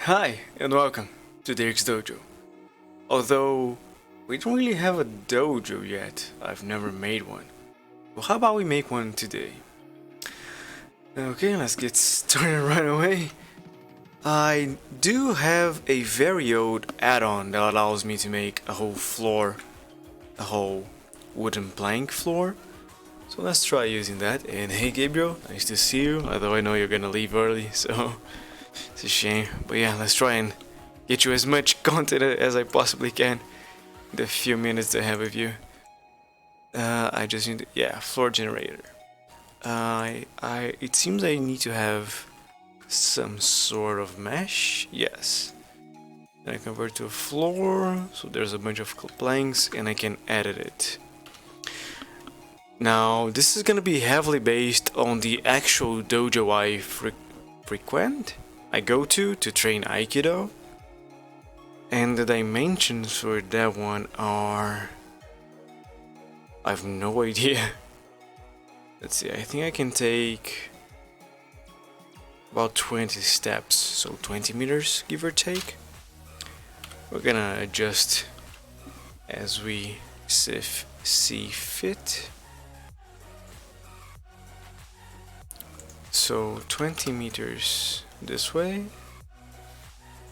Hi, and welcome to Daerik's Dojo. Although, we don't really have a dojo yet, I've never made one. Well, how about we make one today? Okay, let's get started right away. I do have a very old add-on that allows me to make a whole floor, a whole wooden plank floor. So let's try using that. And hey Gabriel, nice to see you, although I know you're gonna leave early, so it's a shame. But yeah, let's try and get you as much content as I possibly can in the few minutes I have with you. I just need, floor generator. It seems I need to have some sort of mesh. Yes. Then I convert to a floor, so there's a bunch of planks, and I can edit it. Now, this is gonna be heavily based on the actual dojo I go to train Aikido. And the dimensions for that one are... I have no idea. Let's see, I think I can take about 20 steps, so 20 meters, give or take. We're gonna adjust as we see fit. So 20 meters this way,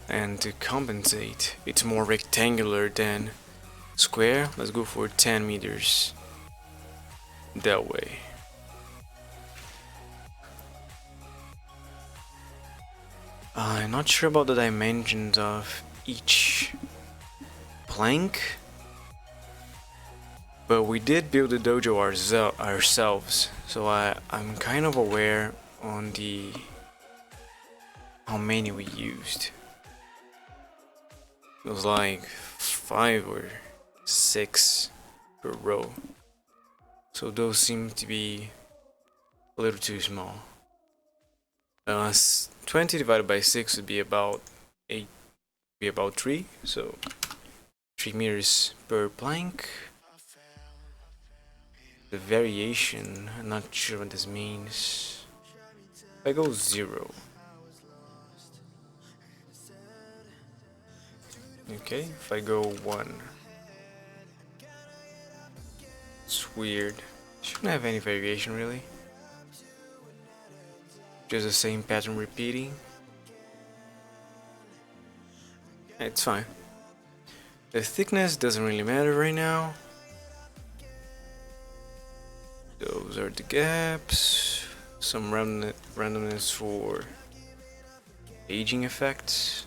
and to compensate, it's more rectangular than square. Let's go for 10 meters that way. I'm not sure about the dimensions of each plank, but we did build the dojo ourselves, so I'm kind of aware on the how many we used. It was like 5 or 6 per row, so those seem to be a little too small. 20 divided by 6 would be about 8, be about 3, so 3 meters per plank. The variation, I'm not sure what this means. If I go 0. Okay, if I go 1. It's weird. Shouldn't have any variation really. Just the same pattern repeating. It's fine. The thickness doesn't really matter right now. Those are the gaps. Some randomness for aging effects.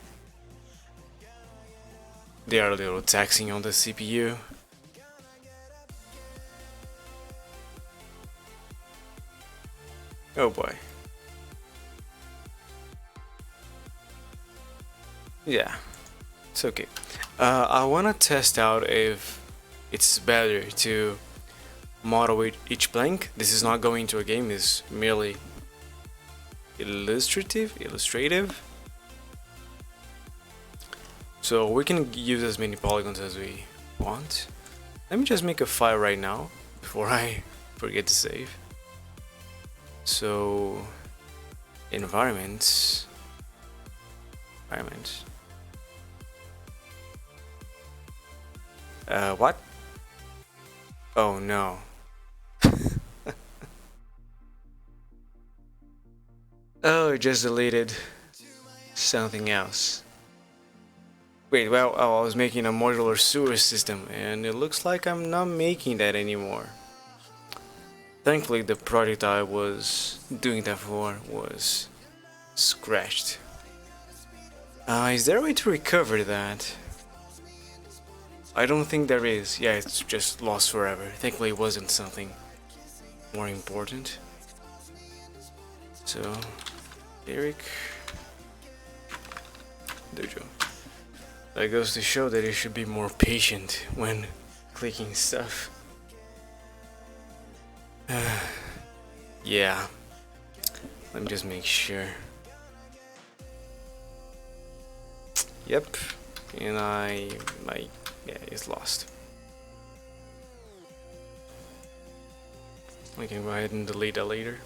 They are a little taxing on the CPU. Oh boy. Yeah, it's okay. I wanna test out if it's better to model each plank. This is not going to a game, it's merely illustrative. So we can use as many polygons as we want. Let me just make a file right now before I forget to save. So environments. What? Oh no. Oh, it just deleted something else. Wait, well, I was making a modular sewer system, and it looks like I'm not making that anymore. Thankfully, the project I was doing that for was scratched. Is there a way to recover that? I don't think there is. Yeah, it's just lost forever. Thankfully, it wasn't something more important. So, Daerik, Dojo. That goes to show that you should be more patient when clicking stuff. Yeah. Let me just make sure. Yep. And yeah, it's lost. We can go ahead and delete that later.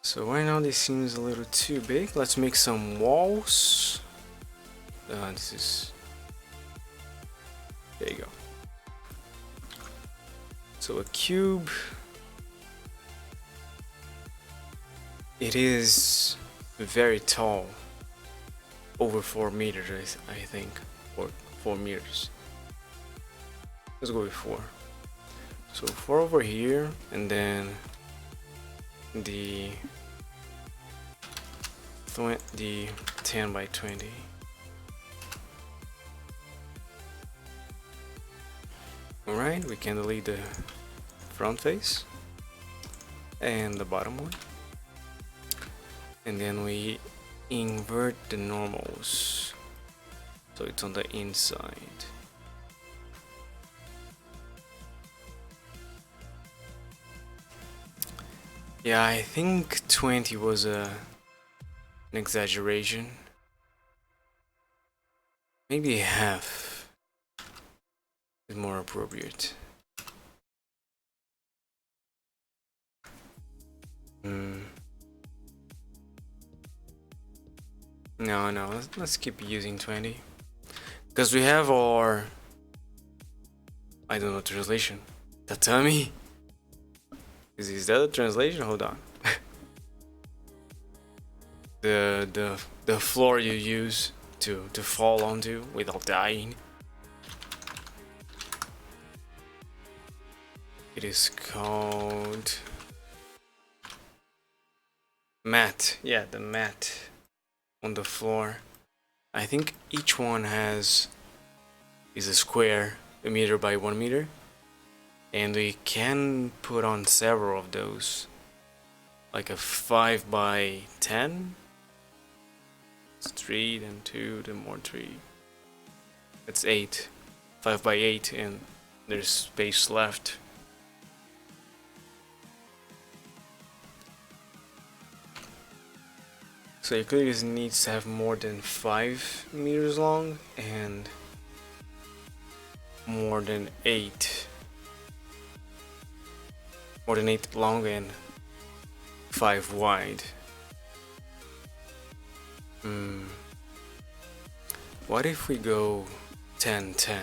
So right now this seems a little too big. Let's make some walls. This is, there you go. So a cube. It is very tall, over 4 meters, I think, or 4 meters. Let's go with 4. So 4 over here, and then the 10 by 20. Alright, we can delete the front face and the bottom one. And then we invert the normals, so it's on the inside. Yeah, I think 20 was an exaggeration. Maybe half is more appropriate. No, let's keep using 20. Because we have our, I don't know, translation. Tatami? Is that a translation? Hold on. the floor you use to fall onto without dying. It is called mat. Yeah, the mat on the floor. I think each one is a square, 1 meter by 1 meter, and we can put on several of those, like a 5 by 10. It's 3, then 2, then more 3. It's 8, 5 by 8, and there's space left. So it clearly needs to have more than 5 meters long and more than 8 long and 5 wide. What if we go 10-10?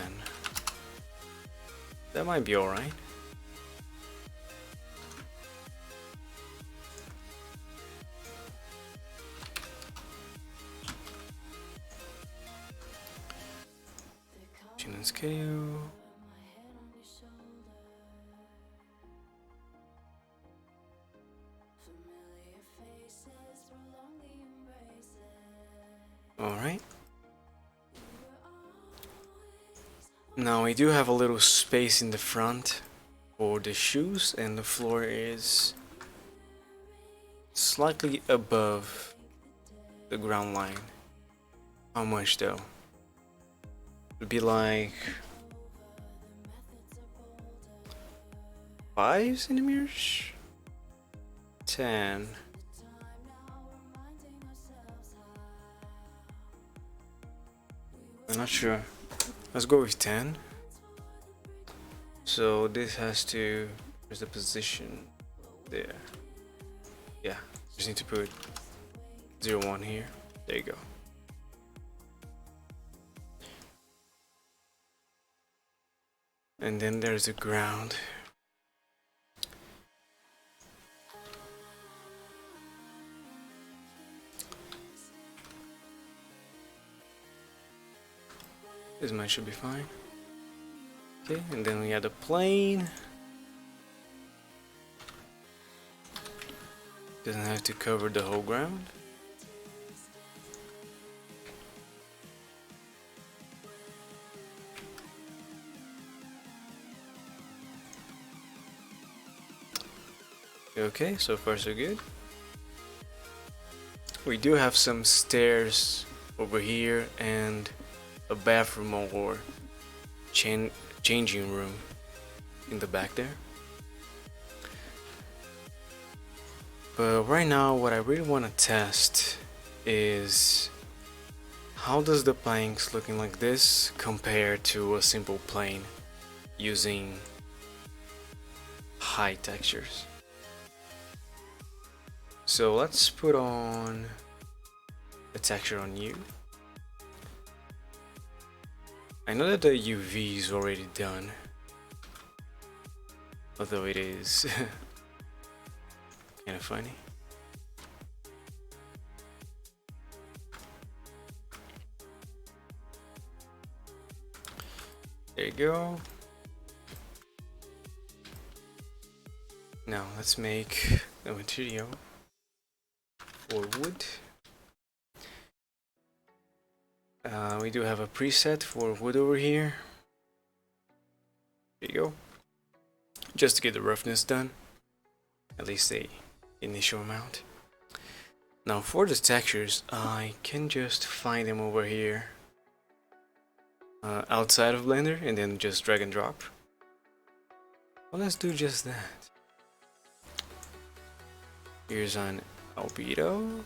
That might be alright. Scale. Alright. Now we do have a little space in the front for the shoes, and the floor is slightly above the ground line. How much though? It'd be like 5 centimeters? 10. I'm not sure. Let's go with 10. So this has to, where's the position? There. Yeah, just need to put 0, 1 here. There you go. And then there's the ground. This might should be fine. Okay, and then we have the plane. Doesn't have to cover the whole ground. Okay, so far so good. We do have some stairs over here and a bathroom or changing room in the back there. But right now what I really want to test is how does the planks looking like this compare to a simple plane using high textures. So let's put on the texture on you. I know that the UV is already done, although it is kind of funny. There you go. Now let's make the material for wood. We do have a preset for wood over here. There you go. Just to get the roughness done, at least the initial amount. Now for the textures, I can just find them over here outside of Blender and then just drag and drop. Well, let's do just that. Here's an albedo.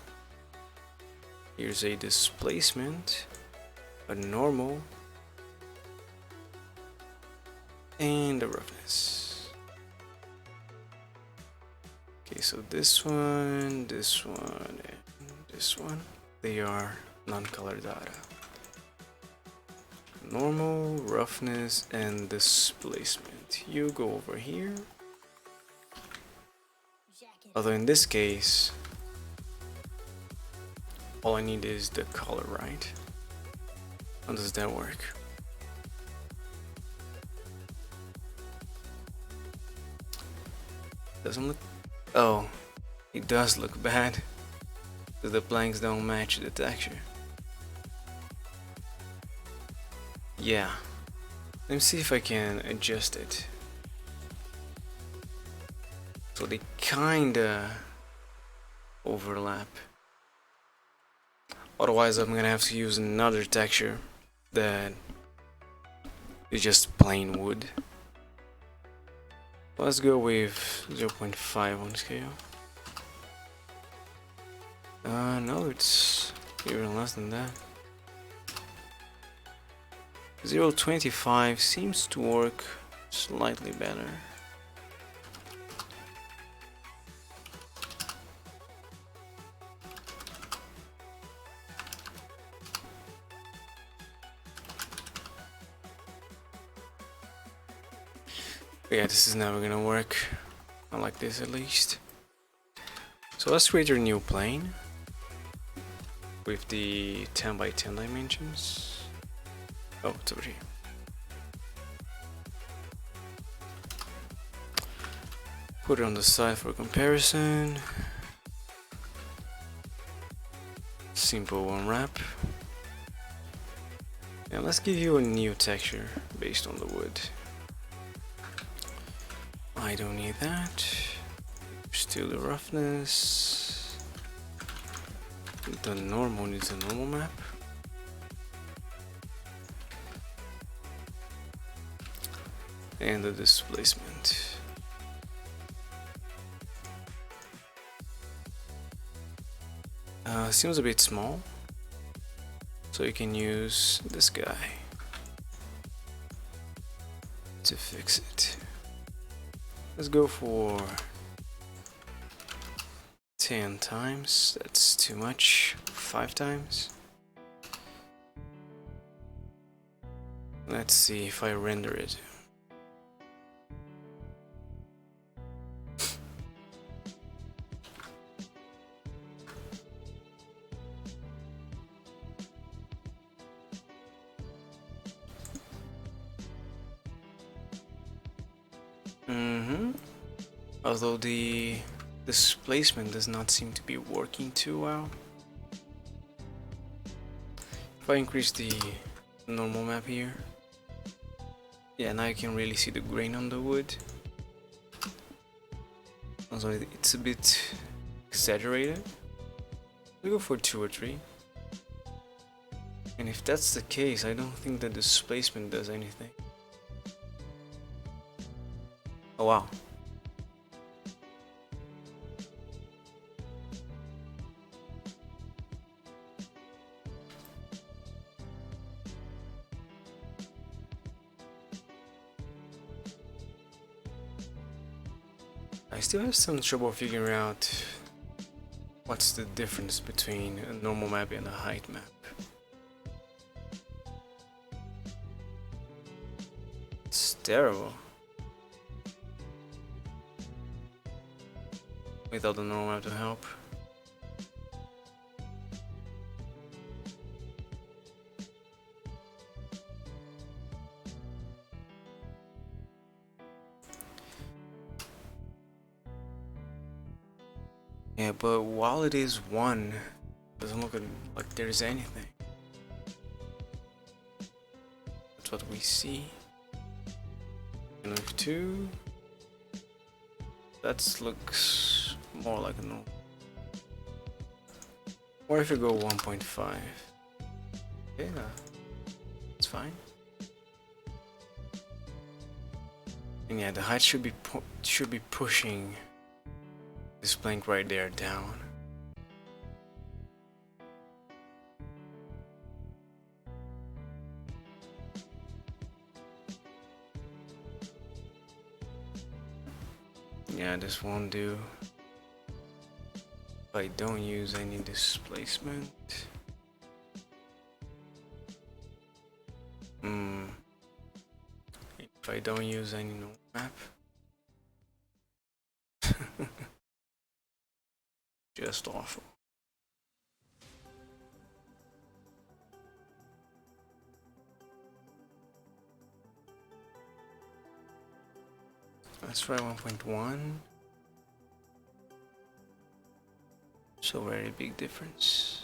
Here's a displacement, a normal, and a roughness. Okay, so this one, and this one, they are non-color data. Normal, roughness, and displacement. You go over here. Although in this case, all I need is the color, right? How does that work? Doesn't look... Oh, it does look bad, because the blanks don't match the texture. Yeah, let me see if I can adjust it. So they kinda overlap. Otherwise I'm gonna have to use another texture that is just plain wood. Let's go with 0.5 on scale. No, it's even less than that. 0.25 seems to work slightly better. Yeah, this is never gonna work. Not like this, at least. So let's create a new plane with the 10 by 10 dimensions. Oh, it's over here. Put it on the side for comparison. Simple unwrap. And let's give you a new texture based on the wood. I don't need that. Still the roughness. The normal needs a normal map. And the displacement. Seems a bit small, so you can use this guy to fix it. Let's go for 10 times. That's too much. 5 times. Let's see if I render it. Although the displacement does not seem to be working too well. If I increase the normal map here, yeah, now you can really see the grain on the wood. Also, it's a bit exaggerated. We go for 2 or 3. And if that's the case, I don't think the displacement does anything. Oh wow. I still have some trouble figuring out What's the difference between a normal map and a height map? It's terrible. Without the normal map to help. Yeah, but while it is 1, doesn't look like there's anything. That's what we see. And with 2, that looks more like a normal. Or if you go 1.5, okay, it's fine. And yeah, the height should be pushing this plank right there down. Yeah, this won't do. If I don't use any displacement. If I don't use any no map. Just awful. Let's try 1.1. So very big difference.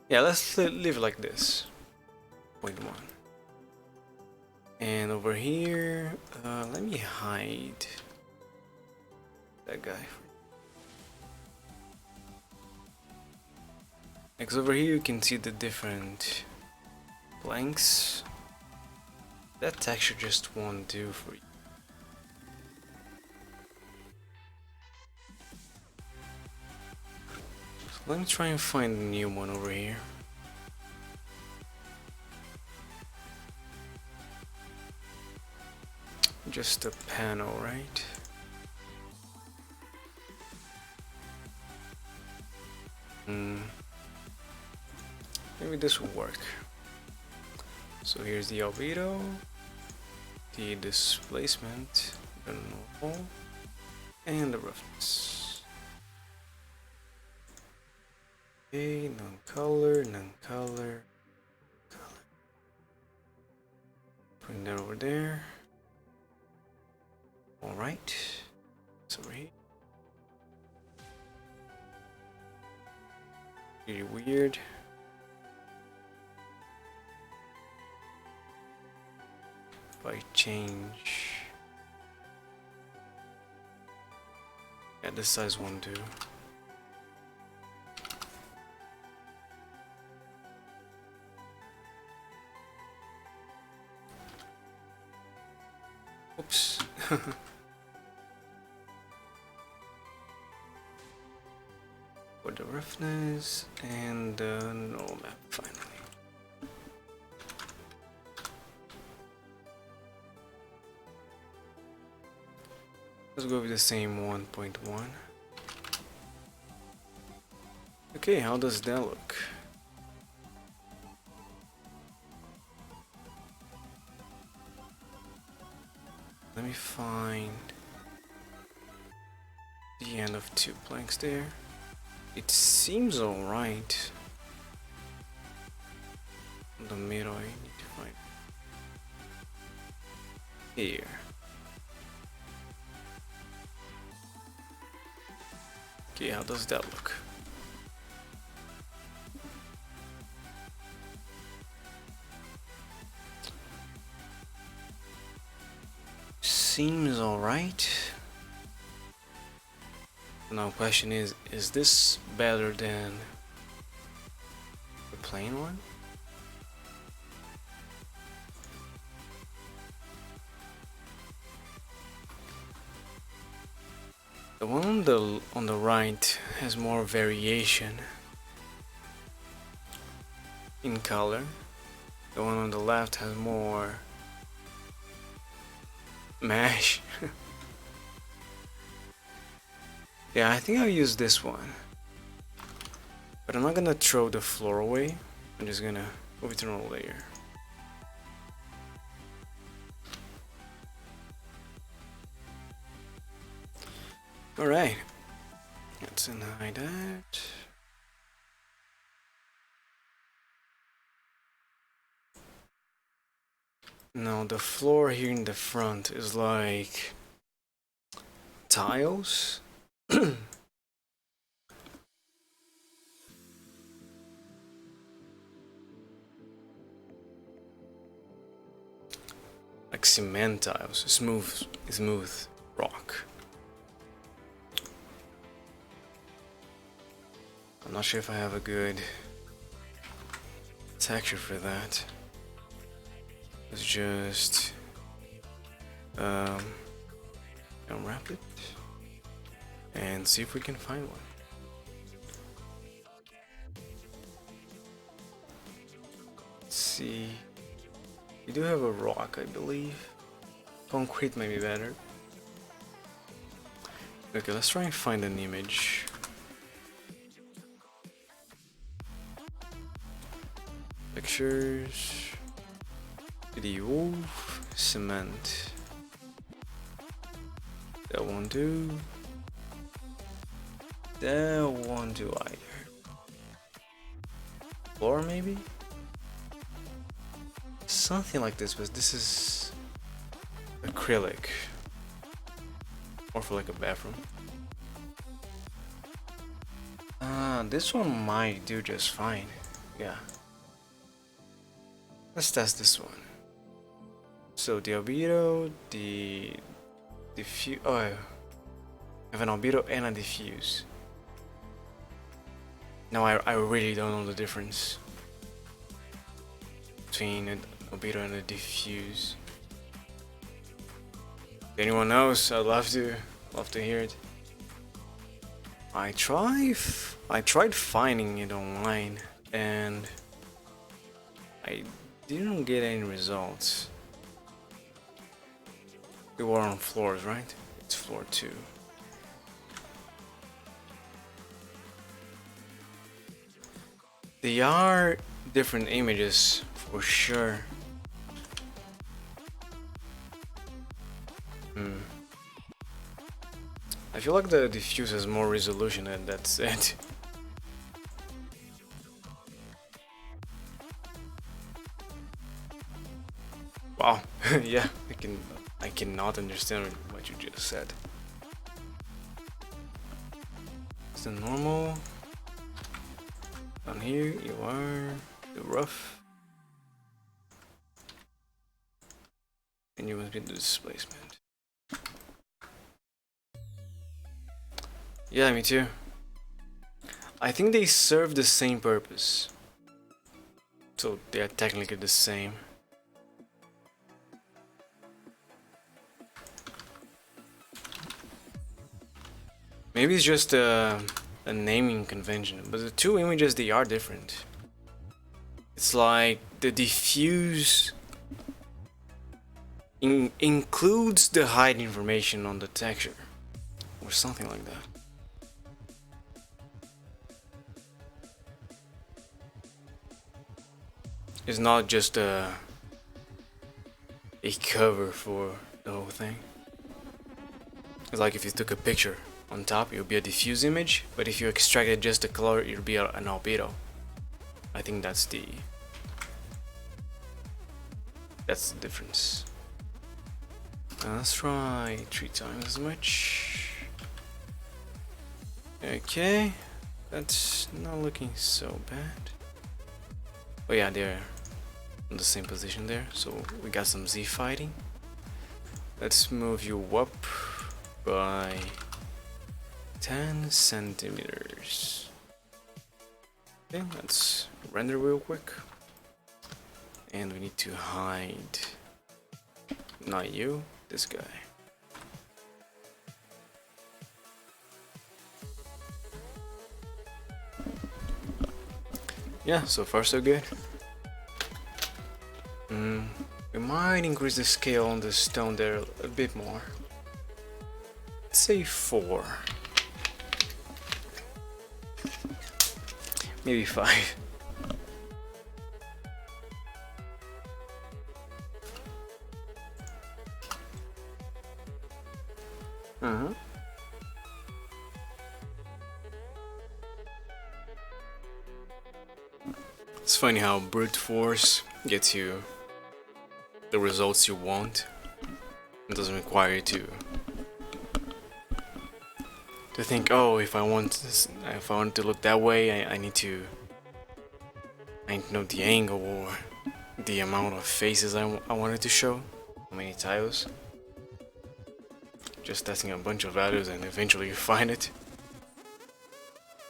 Yeah, let's leave it like this. 0.1. And over here, let me hide that guy. Because over here you can see the different blanks. That texture just won't do for you. So let me try and find a new one over here. Just a panel, right? Maybe this will work. So here's the albedo, the displacement, the normal, and the roughness. Okay, non-color, non-color, color. Bring that over there. Alright, it's over here. Pretty weird. If I change, yeah, this size won't do. Oops. For the roughness and the normal map finally. Let's go with the same 1.1. Okay, how does that look? Let me find the end of 2 planks there. It seems alright. In the middle, I need to find here. Okay, how does that look? Seems alright. Now question is this better than the plain one? The one on the right has more variation in color. The one on the left has more mesh. Yeah, I think I'll use this one. But I'm not gonna throw the floor away. I'm just gonna move it to another layer. Alright. Let's hide that. Now the floor here in the front is like tiles. Like cement tiles, smooth rock. I'm not sure if I have a good texture for that. Let's just unwrap it and see if we can find one. Let's see. We do have a rock, I believe. Concrete may be better. Okay, let's try and find an image. Pictures. Video. Cement. That won't do. That won't do either. Floor maybe? Something like this, but this is acrylic. Or for like a bathroom. This one might do just fine. Yeah. Let's test this one. So the albedo, the diffuse. Oh, I have an albedo and a diffuse. Now I really don't know the difference between an albedo and a diffuse. If anyone knows, I'd love to hear it. I tried finding it online and I didn't get any results. We were on floors, right? It's floor 2. They are different images for sure. I feel like the diffuse has more resolution and that's it. Wow, yeah, I cannot understand what you just said. It's the normal. Down here you are the rough. And you must be the displacement. Yeah, me too. I think they serve the same purpose. So they are technically the same. Maybe it's just a naming convention, but the two images, they are different. It's like the diffuse includes the hide information on the texture or something like that. It's not just a cover for the whole thing. It's like if you took a picture on top, it would be a diffuse image, but if you extracted just the color, it would be an albedo. I think that's the difference. Let's try 3 times as much. Okay, that's not looking so bad. Oh yeah, they're in the same position there, so we got some Z fighting. Let's move you up by 10 centimeters. Okay, let's render real quick. And we need to hide, not you, this guy. Yeah, so far so good. We might increase the scale on the stone there a bit more. Let's say 4. maybe 5. It's funny how brute force gets you the results you want. It doesn't require you to think, oh, if I want to look that way, I need to know the angle or the amount of faces I wanted to show, how many tiles. Just testing a bunch of values and eventually you find it.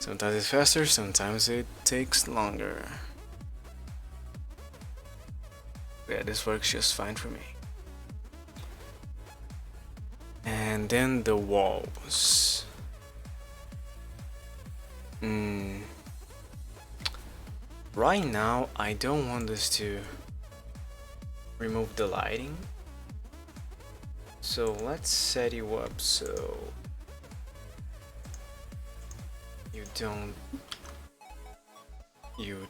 Sometimes it's faster, sometimes it takes longer. Yeah, this works just fine for me. And then the walls. Right now, I don't want this to remove the lighting. So let's set you up so you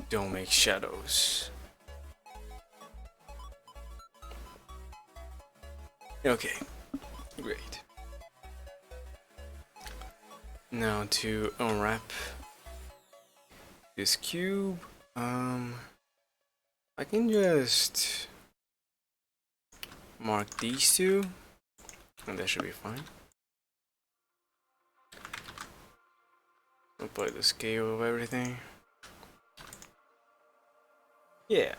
don't make shadows. Okay, great. Now to unwrap this cube, I can just mark these two, and that should be fine. Apply the scale of everything. Yeah.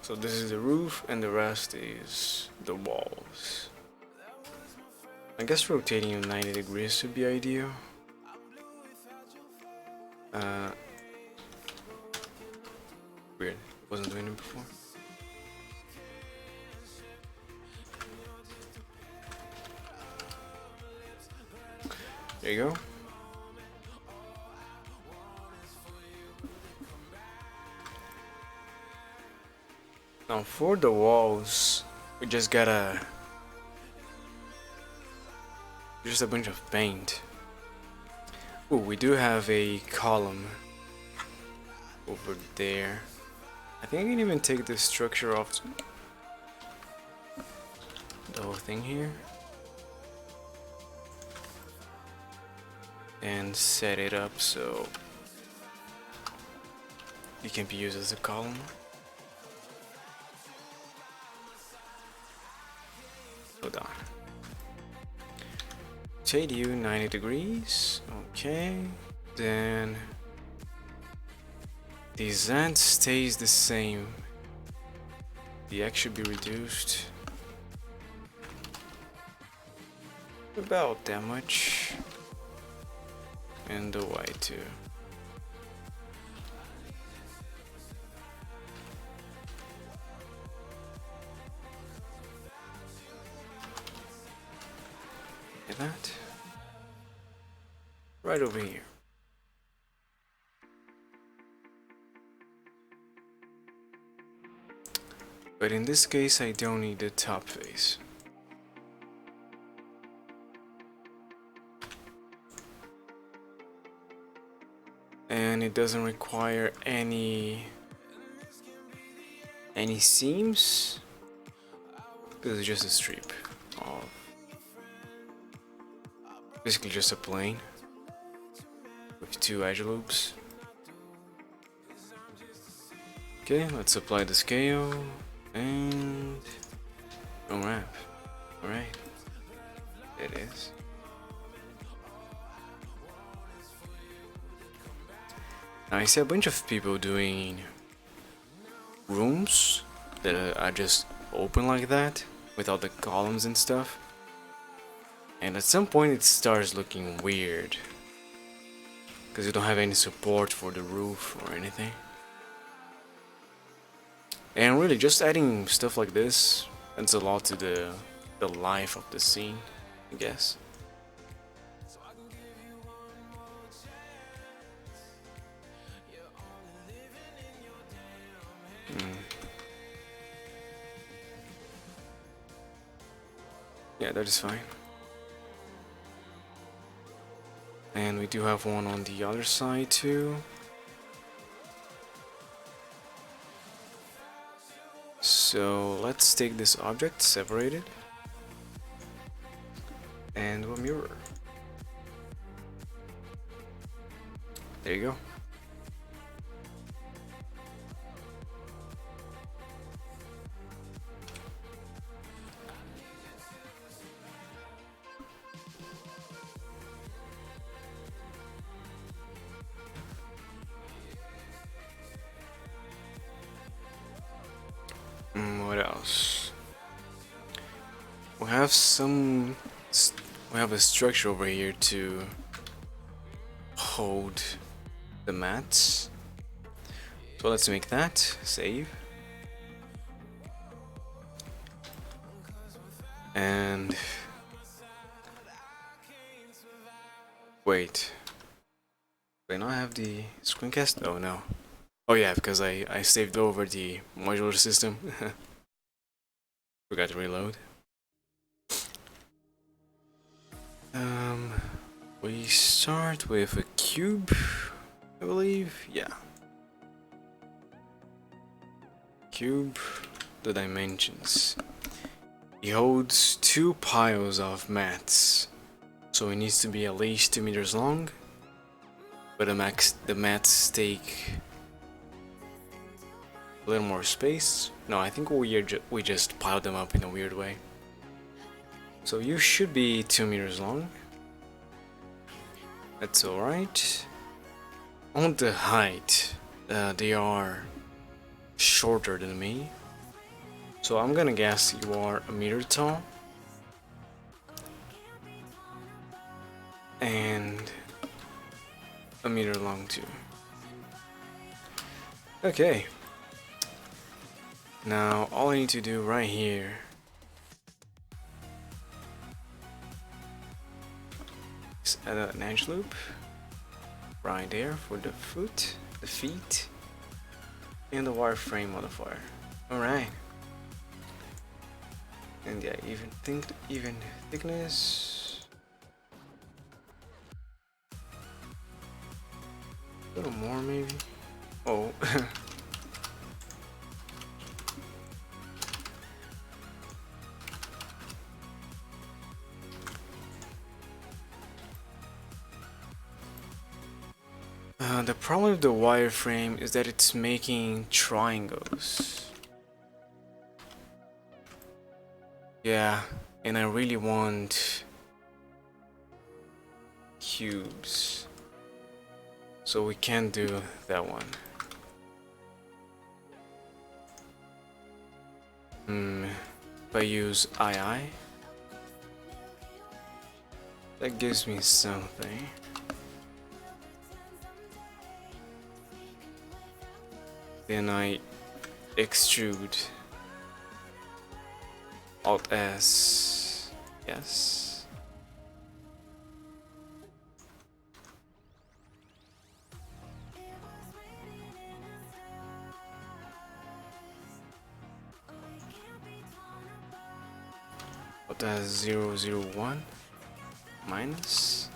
So this is the roof, and the rest is the walls. I guess rotating you 90 degrees would be ideal. Weird, wasn't doing it before. There you go. Now for the walls, we just gotta just a bunch of paint. Oh, we do have a column over there. I think I can even take the structure off the whole thing here and set it up so it can be used as a column. Hold on. Shade you 90 degrees. Okay. Then the Z stays the same. The X should be reduced about that much. And the Y too. Like that. Right over here. But in this case, I don't need the top face. And it doesn't require any seams, because it's just a strip of basically just a plane with 2 edge loops. Okay, let's apply the scale and unwrap. Alright, it is. Now I see a bunch of people doing rooms that are just open like that without the columns and stuff, and at some point it starts looking weird because you don't have any support for the roof or anything. And really, just adding stuff like this adds a lot to the life of the scene, I guess. Yeah, that is fine. And we do have one on the other side too. So let's take this object, separate it, and a mirror. There you go. What else? We have a structure over here to hold the mats. So let's make that, save. And wait. Do I not have the screencast? Oh no. Oh yeah, because I saved over the modular system. Forgot to reload. We start with a cube, I believe. Yeah. Cube, the dimensions. It holds 2 piles of mats, so it needs to be at least 2 meters long. But the mats take a little more space. No, I think we just piled them up in a weird way. So you should be 2 meters long. That's alright. On the height, they are shorter than me. So I'm gonna guess you are a meter tall. And a meter long too. Okay. Now all I need to do right here is add an edge loop right there for the feet, and the wireframe modifier. Alright. And yeah, even thickness. A little more maybe. Oh. The problem with the wireframe is that it's making triangles. Yeah, and I really want cubes, so we can't do that one. If I use II, that gives me something. Then I extrude Alt S, yes. Alt S 001 minus,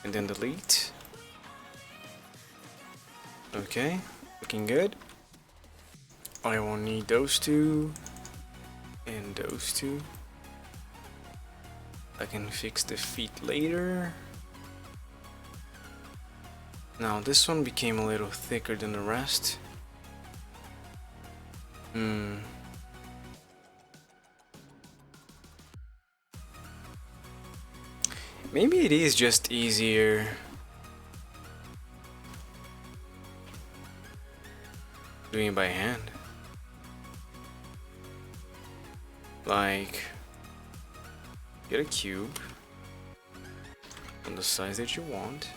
and then delete. Okay, looking good. I won't need those two and those two. I can fix the feet later. Now this one became a little thicker than the rest. Maybe it is just easier doing it by hand. Like, get a cube on the size that you want,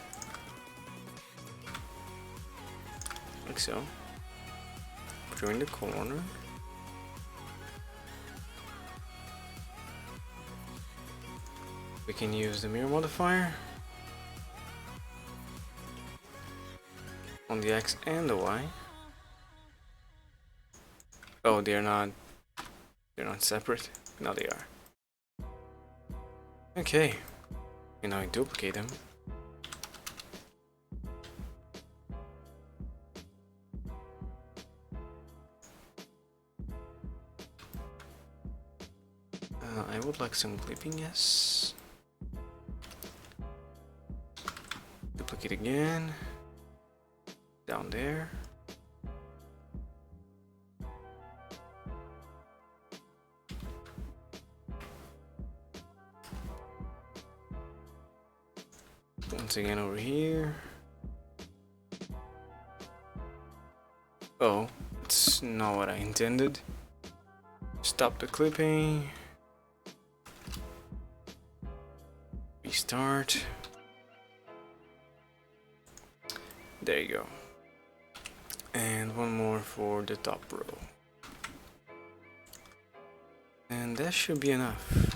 like so. Put it in the corner. We can use the mirror modifier on the X and the Y. Oh, they're not separate. Now they are. Okay, and now I duplicate them. select some clipping, yes. Duplicate again. Down there. Once again over here. Oh, it's not what I intended. Stop the clipping. Restart. There you go. And one more for the top row. And that should be enough.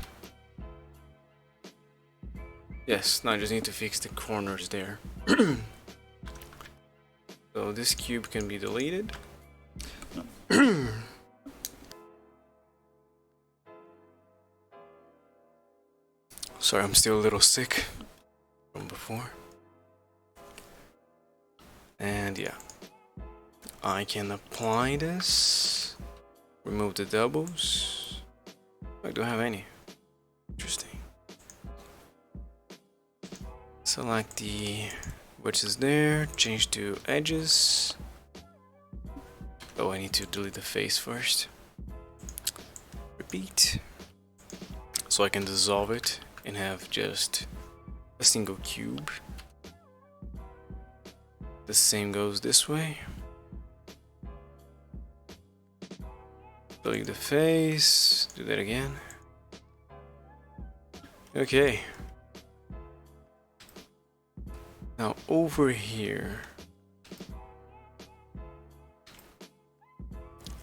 Yes, now I just need to fix the corners there. So this cube can be deleted. Sorry, I'm still a little sick from before. And yeah, I can apply this, remove the doubles. I don't have any. Interesting. Select the wedges there, change to edges. Oh, I need to delete the face first. Repeat. So I can dissolve it and have just a single cube. The same goes this way. Delete the face, do that again. Okay. Now over here,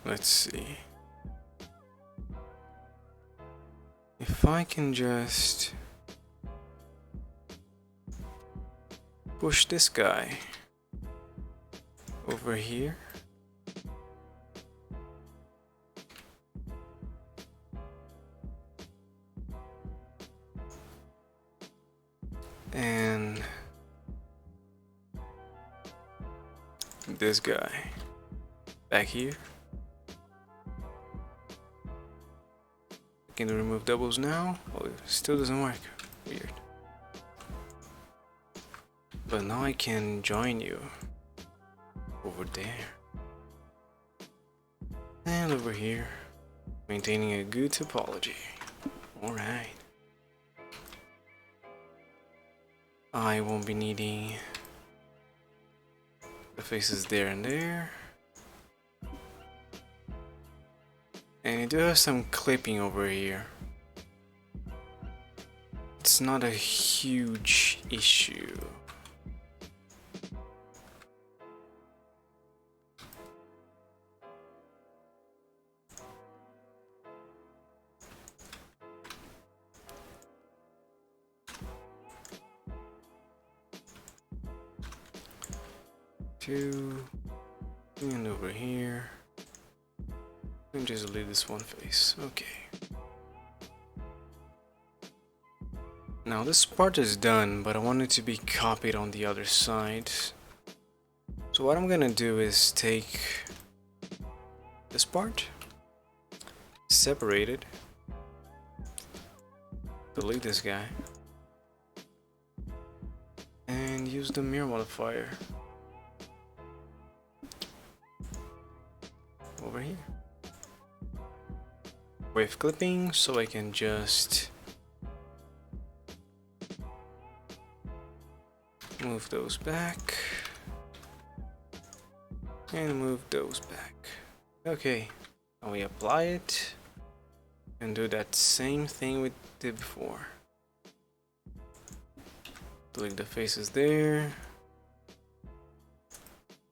let's see. If I can just push this guy over here. And this guy back here. Can remove doubles now? Oh, it still doesn't work. Weird. But now I can join you over there. And over here. Maintaining a good topology. Alright. I won't be needing the faces there and there. And I do have some clipping over here. It's not a huge issue. Two, and over here. And just delete this one face. Okay. Now this part is done, but I want it to be copied on the other side. So what I'm gonna do is take this part, separate it, delete this guy, and use the mirror modifier over here. Wave clipping, so I can just move those back and move those back. Okay, now we apply it and do that same thing we did before. Delete the faces there,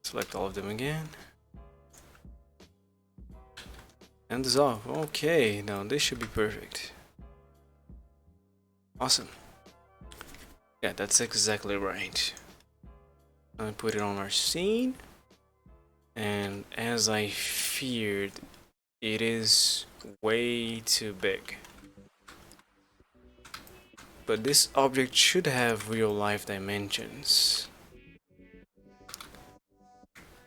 select all of them again, and dissolve. Okay, now this should be perfect. Awesome. Yeah, that's exactly right. I put it on our scene, and as I feared, it is way too big. But this object should have real life dimensions.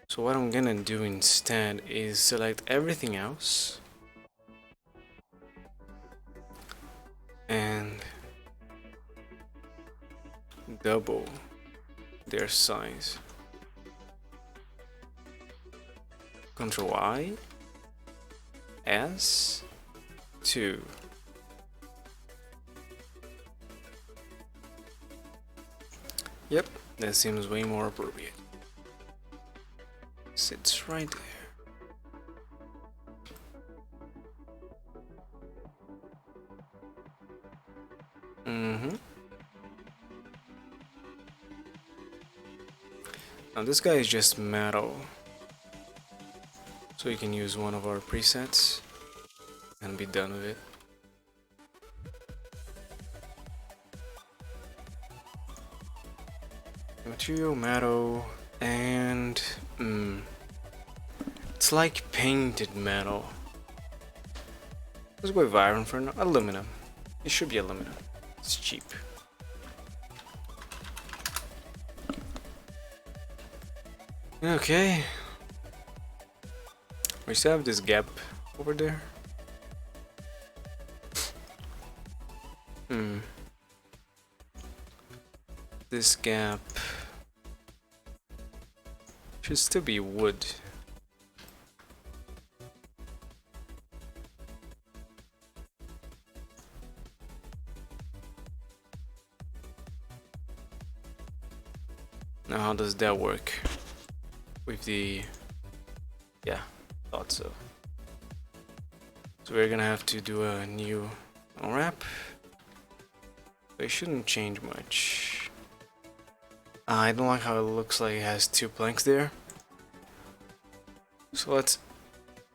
So what I'm gonna do instead is select everything else, double their size. Control I, S, 2. Yep, that seems way more appropriate. Sits right there. Now this guy is just metal, so you can use one of our presets and be done with it. Material, metal, and it's like painted metal. Let's go with iron for now. Aluminum. It should be aluminum. It's cheap. Okay. We still have this gap over there. This gap should still be wood. Now how does that work with the, yeah, thought so. So we're gonna have to do a new unwrap. It shouldn't change much. I don't like how it looks like it has 2 planks there. So let's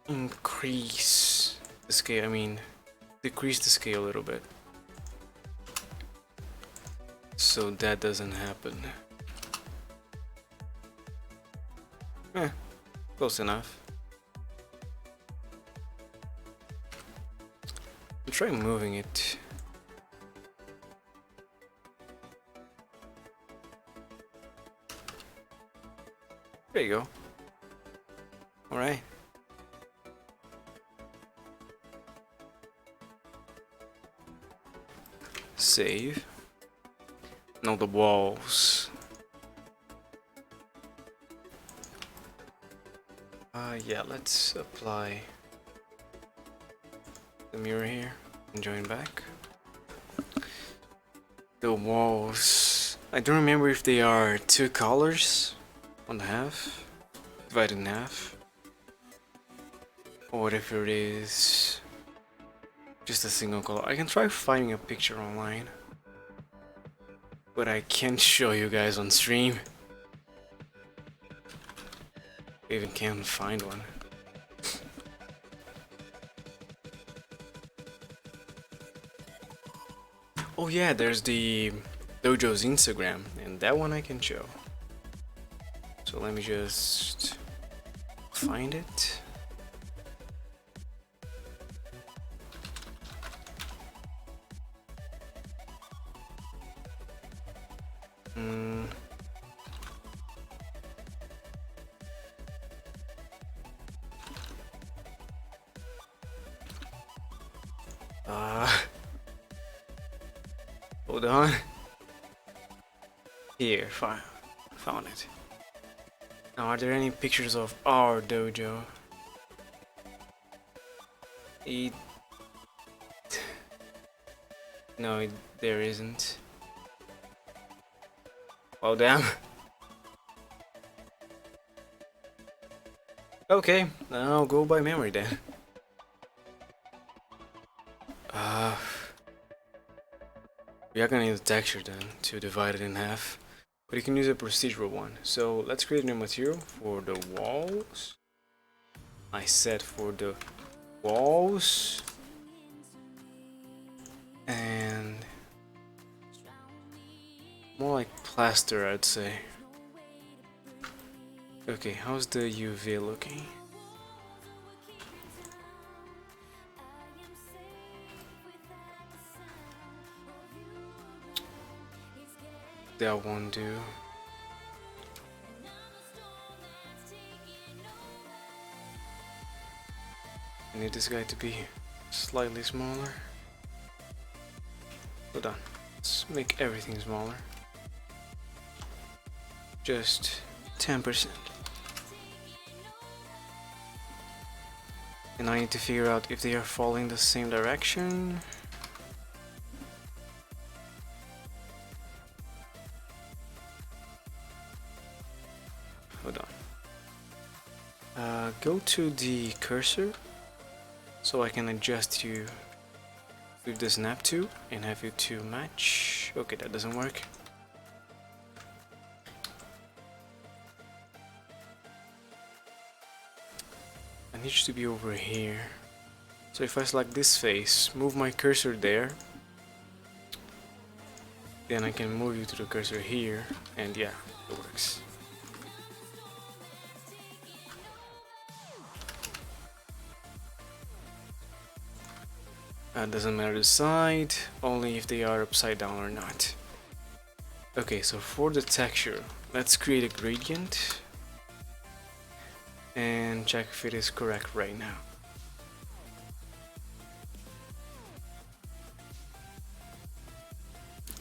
increase the scale, decrease the scale a little bit. So that doesn't happen. Close enough. I'll try moving it. There you go. Alright. Save. Now the walls. Yeah, let's apply the mirror here and join back. The walls, I don't remember if they are 2 colors on the half, divided in half, or if it is just a single color. I can try finding a picture online, but I can't show you guys on stream. I even can't find one. Oh yeah, there's the Dojo's Instagram, and that one I can show. So let me just find it. Hold on. Here, found it. Now, are there any pictures of our dojo? No, there isn't. Oh damn. Okay, I'll go by memory then. We are gonna need a texture then to divide it in half, but you can use a procedural one. So let's create a new material for the walls. I said for the walls, and more like plaster, I'd say. Okay, how's the UV looking? That won't do. I need this guy to be slightly smaller. Hold on, let's make everything smaller. just 10%. And I need to figure out if they are falling the same direction. Hold on. Go to the cursor so I can adjust you with the snap to and have you to match. Okay, that doesn't work. I need you to be over here. So if I select this face, move my cursor there, then I can move you to the cursor here, and yeah, it works. Doesn't matter the side, only if they are upside down or not. Okay, so for the texture, let's create a gradient and check if it is correct right now.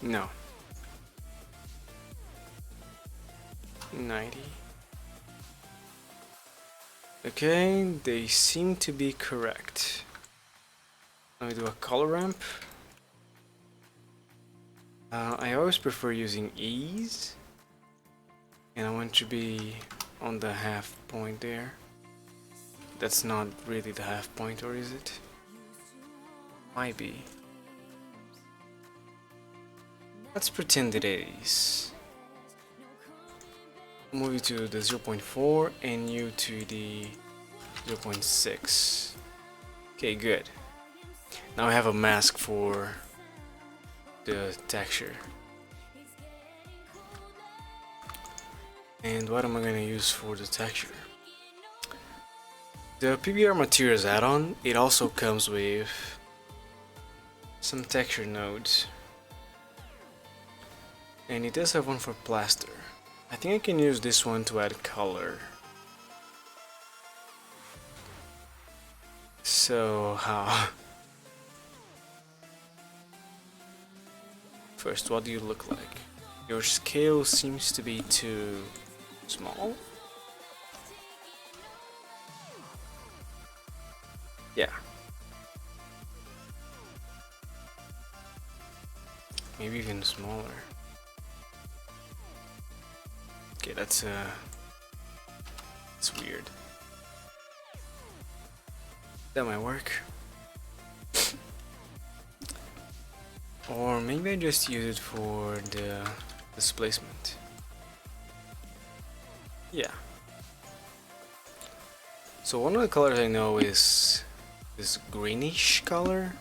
No. 90. Okay, they seem to be correct. Let me do a color ramp. I always prefer using ease, and I want to be on the half point there. That's not really the half point, or is it? Might be. Let's pretend it is. Move you to the 0.4 and you to the 0.6. Okay, good. Now I have a mask for the texture. And what am I going to use for the texture? The PBR materials add-on, it also comes with some texture nodes. And it does have one for plaster. I think I can use this one to add color. So how? First, what do you look like? Your scale seems to be too small. Yeah. Maybe even smaller. Okay, that's weird. That might work. Or maybe I just use it for the displacement. Yeah. So one of the colors I know is this greenish color.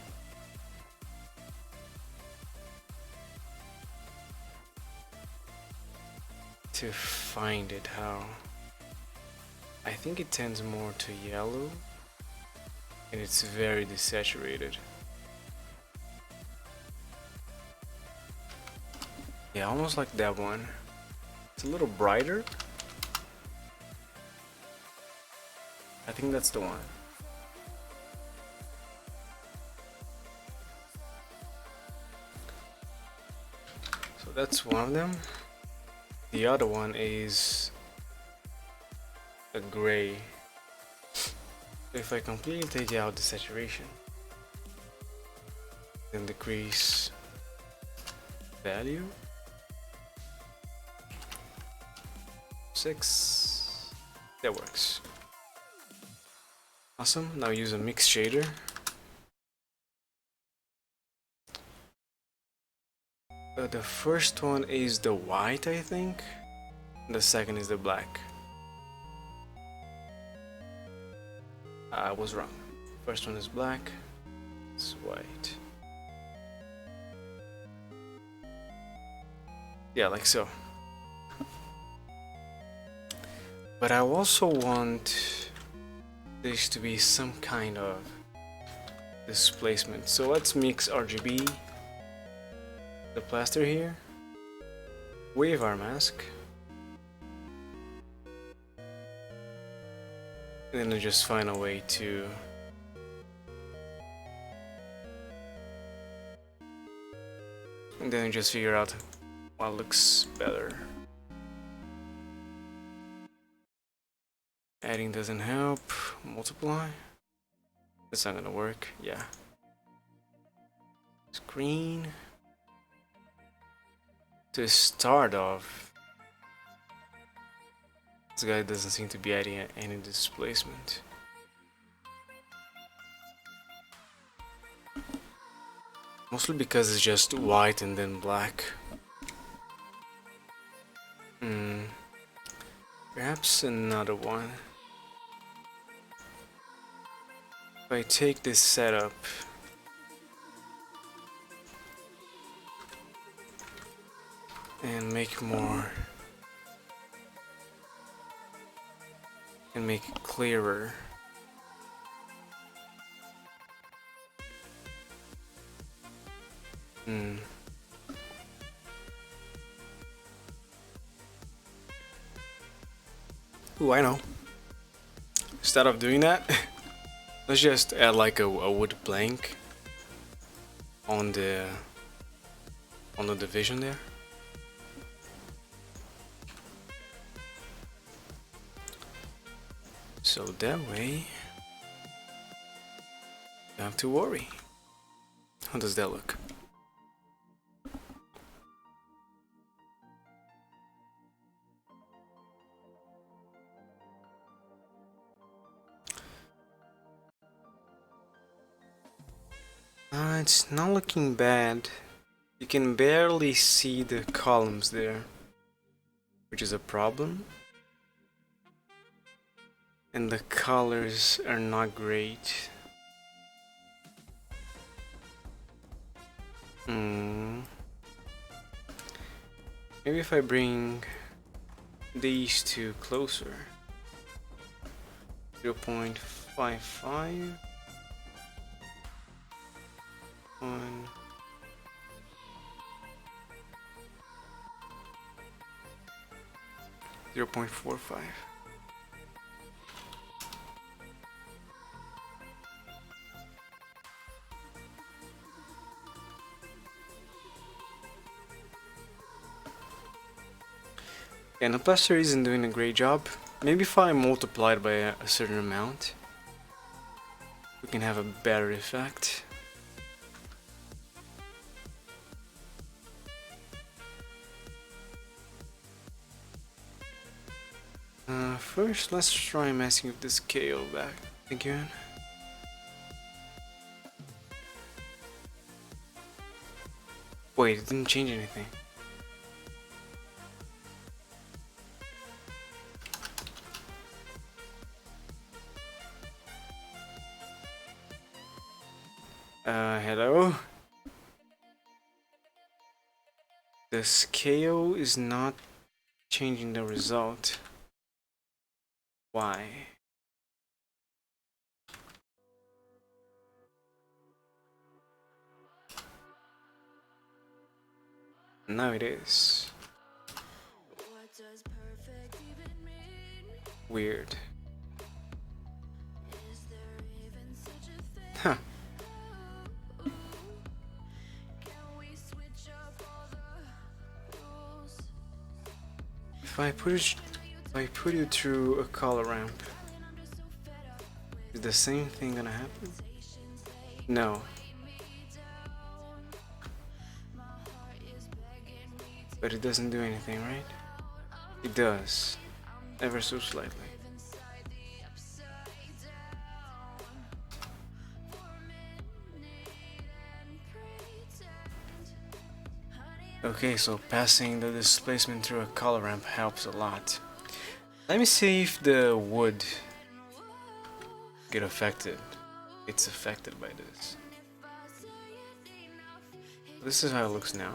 To find it, how? I think it tends more to yellow, and it's very desaturated. Yeah, almost like that one. It's a little brighter. I think that's the one. So that's one of them. The other one is a gray. So if I completely take out the saturation, then decrease value 6. That works. Awesome. Now use a mix shader. The first one is the white, I think. The second is the black. I was wrong. First one is black. It's white. Yeah, like so. But I also want this to be some kind of displacement. So let's mix RGB, the plaster here, wave our mask, and then I just find a way to and then just figure out what looks better. lighting doesn't help. Multiply. That's not gonna work. Yeah. Screen. To start off, this guy doesn't seem to be adding any displacement. Mostly because it's just white and then black. Perhaps another one. If I take this setup and make more and make it clearer. Ooh, I know. Instead of doing that, let's just add like a wood plank on the division there. So that way, you don't have to worry. How does that look? It's not looking bad. You can barely see the columns there, which is a problem. And the colors are not great. Maybe if I bring these two closer. 0.55 on 0.45. And the plaster isn't doing a great job. Maybe if I multiply it by a certain amount, we can have a better effect. First, let's try messing with the scale back again. Wait, it didn't change anything. Hello? The scale is not changing the result. Why? Now it is. Weird. Huh. If I put you through a color ramp, is the same thing gonna happen? No. But it doesn't do anything, right? It does. Ever so slightly. Okay, so passing the displacement through a color ramp helps a lot. Let me see if the wood get affected. It's affected by this. This is how it looks now.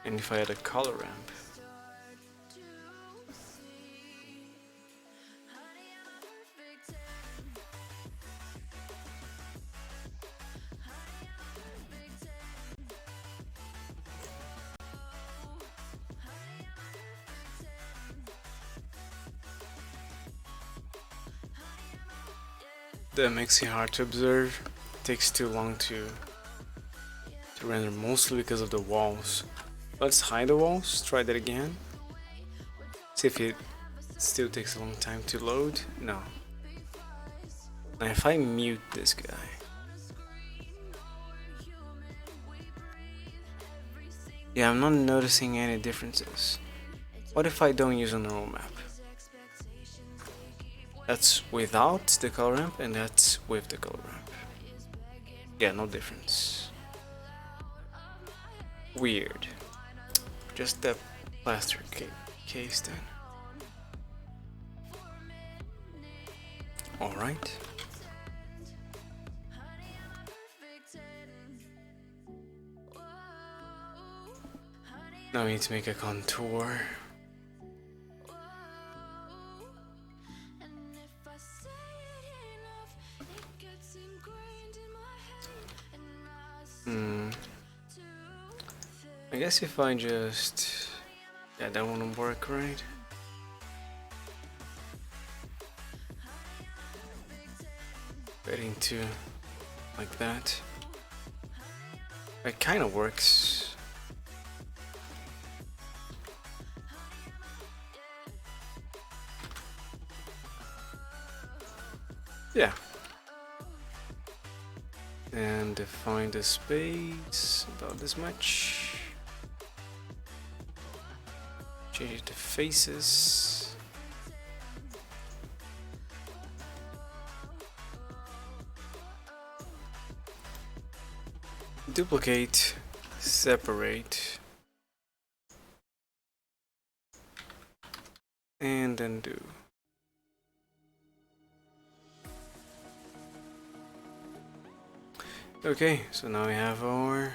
And if I add a color ramp, that makes it hard to observe. It takes too long to render, mostly because of the walls. Let's hide the walls, try that again. See if it Still takes a long time to load. No. Now if I mute this guy. Yeah, I'm not noticing any differences. What if I don't use a normal map? That's without the color ramp and that's with the color ramp. Yeah, no difference. Weird. Just the plaster case then. Alright. Now we need to make a contour. I guess if I just... yeah, that won't work, right? Getting to like that. It kind of works. Yeah. And define the space about this much. Change the faces. Duplicate, separate, and undo. Okay, so now we have our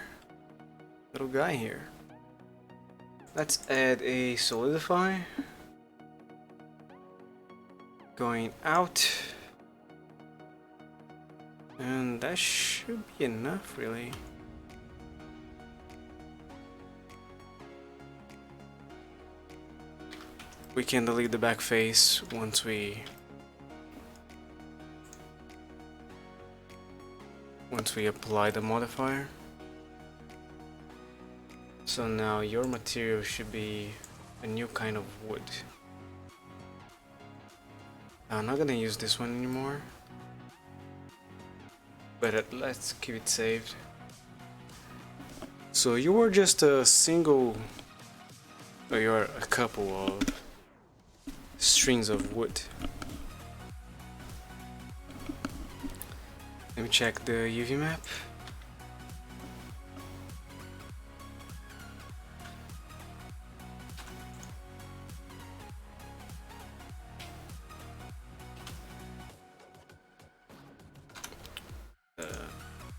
little guy here. Let's add a solidify. Going out. And that should be enough, really. We can delete the back face once we apply the modifier. So now your material should be a new kind of wood. I'm not gonna use this one anymore, but let's keep it saved. So you are just a single, or you're a couple of strings of wood. Let me check the UV map.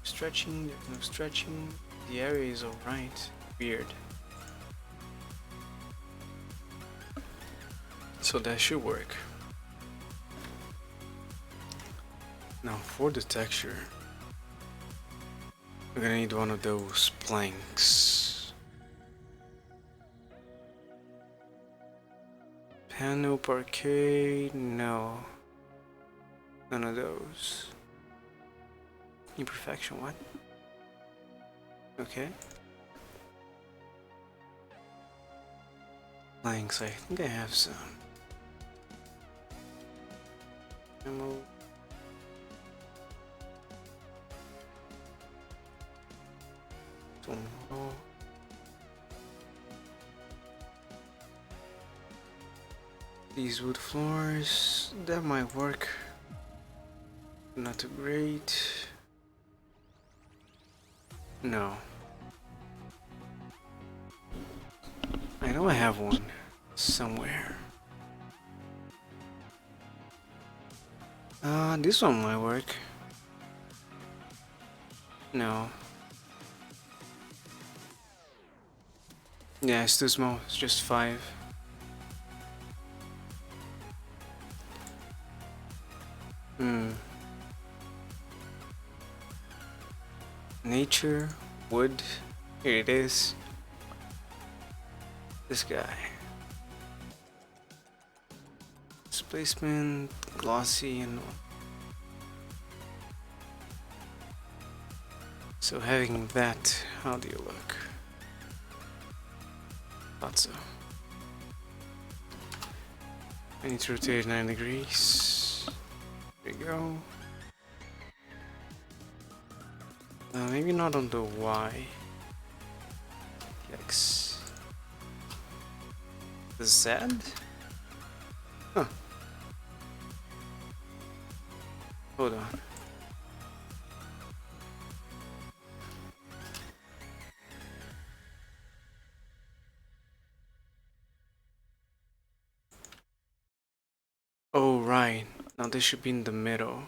Stretching, there's no stretching. The area is alright. Weird. So that should work. Now for the texture, we're gonna need one of those planks. Panel parquet, no. None of those. Imperfection, what? Okay. Planks, I think I have some. Ammo. Some more. These wood floors, that might work. Not too great. No. I know I have one somewhere. This one might work. No. Yeah, it's too small. It's just 5. Nature, wood, here it is. This guy. Displacement, glossy, and so having that, how do you look? Thought so. I need to rotate 9 degrees. There we go. Maybe not on the Y. X. The Z? Huh. Hold on. Oh, right. Now this should be in the middle.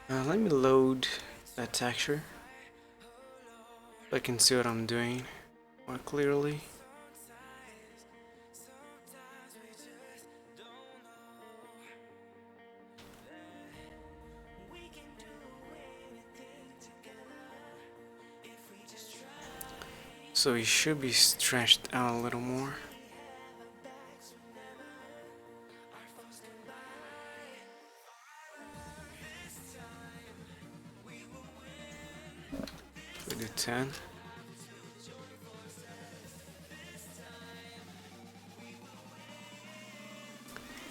Let me load that texture so I can see what I'm doing more clearly. So it should be stretched out a little more. We do 10.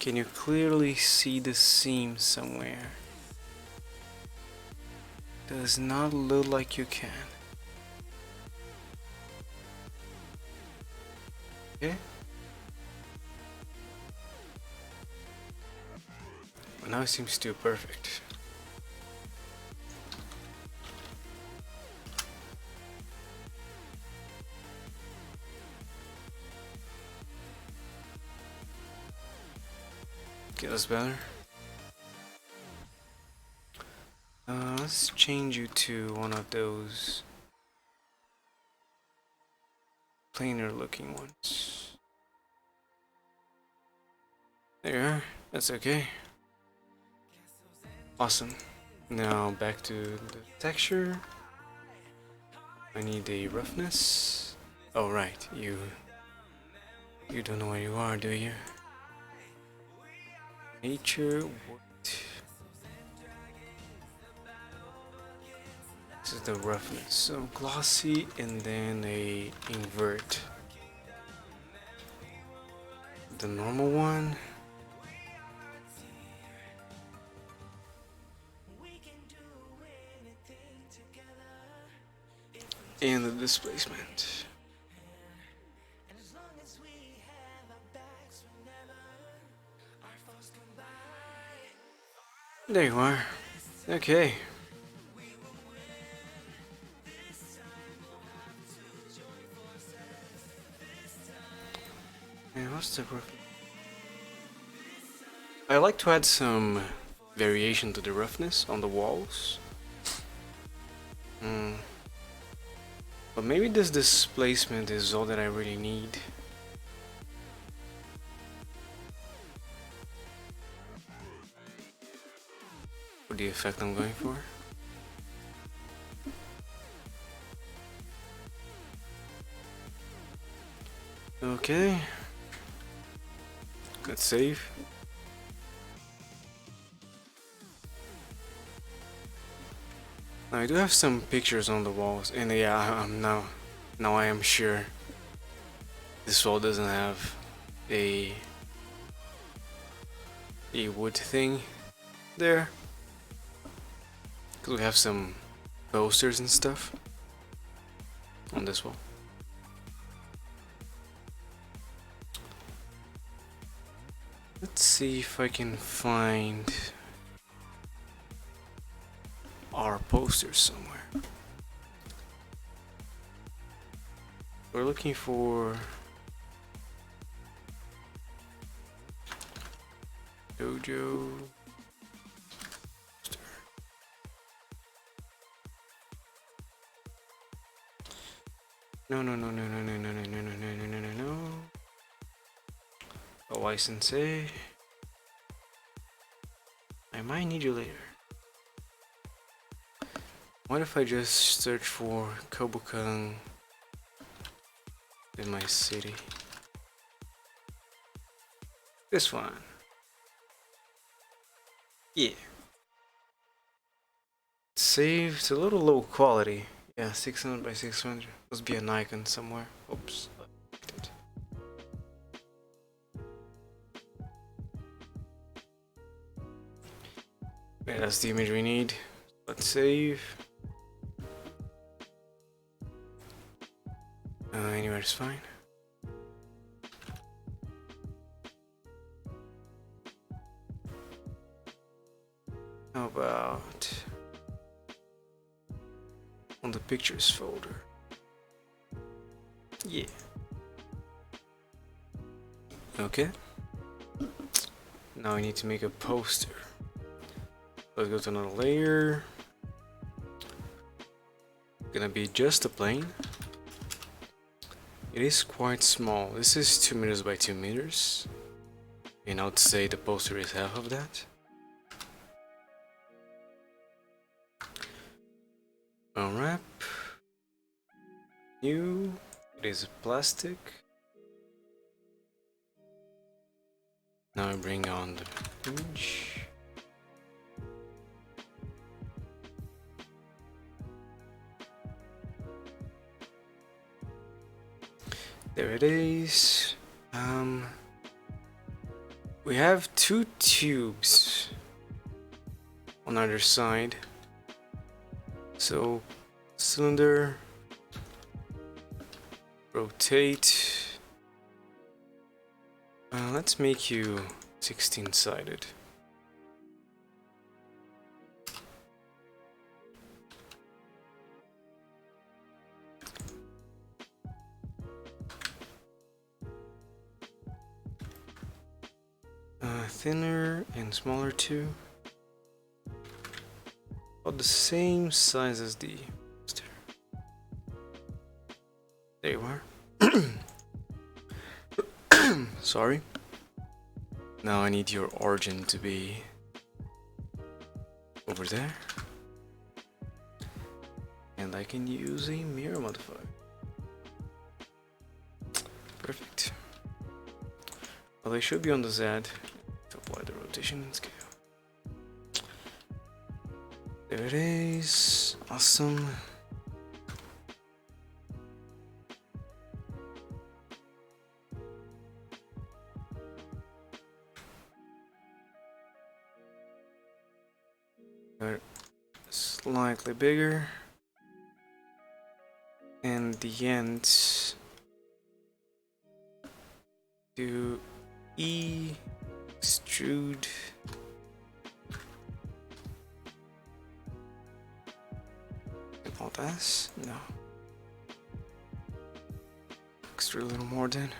Can you clearly see the seam somewhere? Does not look like you can. Okay. Well, now it seems still perfect. Okay, that's better. Let's change you to one of those plainer looking ones. There you are. That's okay. Awesome. Now back to the texture. I need a roughness. Oh right, you don't know where you are, do you? Nature. What? This is the roughness. So glossy and then a invert. The normal one. And the displacement. There you are. Okay. And what's the roughness? I like to add some variation to the roughness on the walls. But maybe this displacement is all that I really need. For the effect I'm going for. Okay. Let's save. Now I do have some pictures on the walls, and yeah, I'm now I am sure this wall doesn't have a wood thing there, because we have some posters and stuff on this wall. Let's see if I can find our posters somewhere. We're looking for Dojo. No. Oh, Sensei. I might need you later. What if I just search for Kobukan in my city? This one. Yeah. Save. It's a little low quality. Yeah, 600 by 600. Must be an icon somewhere. Oops. Okay, that's the image we need. Let's save. Anywhere is fine. How about on the pictures folder? Yeah. Okay. Now I need to make a poster. Let's go to another layer. Gonna be just a plane. It is quite small. This is 2 meters by 2 meters. And I would say the poster is half of that. Unwrap. New. It is plastic. Now I bring on the image. There it is. We have 2 tubes on either side. So cylinder, rotate. Let's make you 16-sided. Thinner and smaller too. About the same size as the poster. There you are. Sorry. Now I need your origin to be over there. And I can use a mirror modifier. Perfect. Well, they should be on the Z to apply the rotation and scale. There it is. Awesome. Slightly bigger. And the ends to extrude. Alt S? No. Extrude a little more then.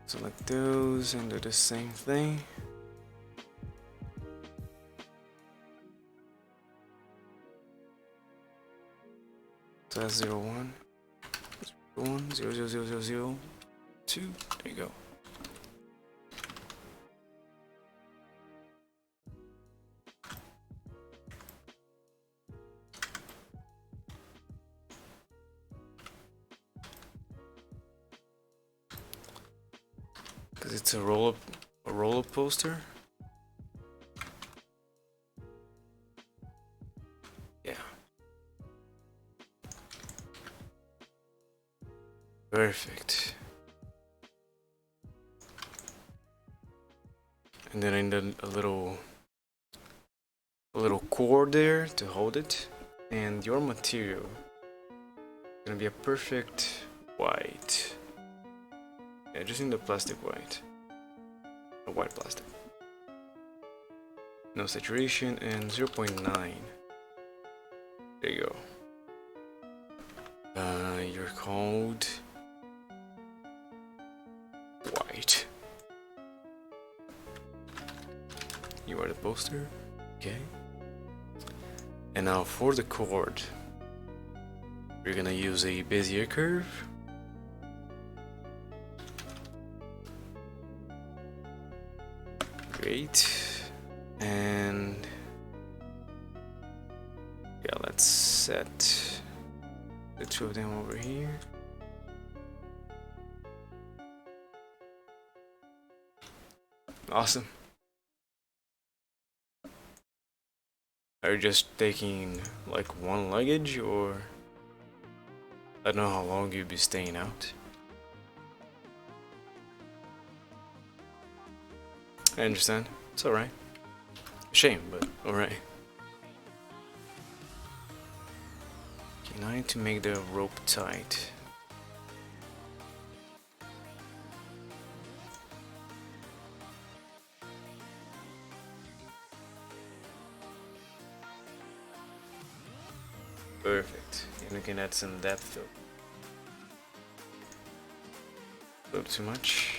Select those and do the same thing. So that's 0, 1, 1, 0, 0, 0, 0, 0, 2. There you go. Because it's a roll-up poster. Yeah. Perfect. And then I need a little cord there to hold it. And your material is gonna be a perfect white. Yeah, just in the plastic white. A white plastic. No saturation and 0.9. There you go. You're called white. You are the poster. Okay. And now for the chord, we're gonna use a Bezier curve. Great. And yeah, let's set the 2 of them over here. Awesome. Are you just taking like one luggage, or I don't know how long you'll be staying out? I understand. It's alright. Shame, but alright. Okay, now I need to make the rope tight. Perfect. And we can add some depth though. A little too much.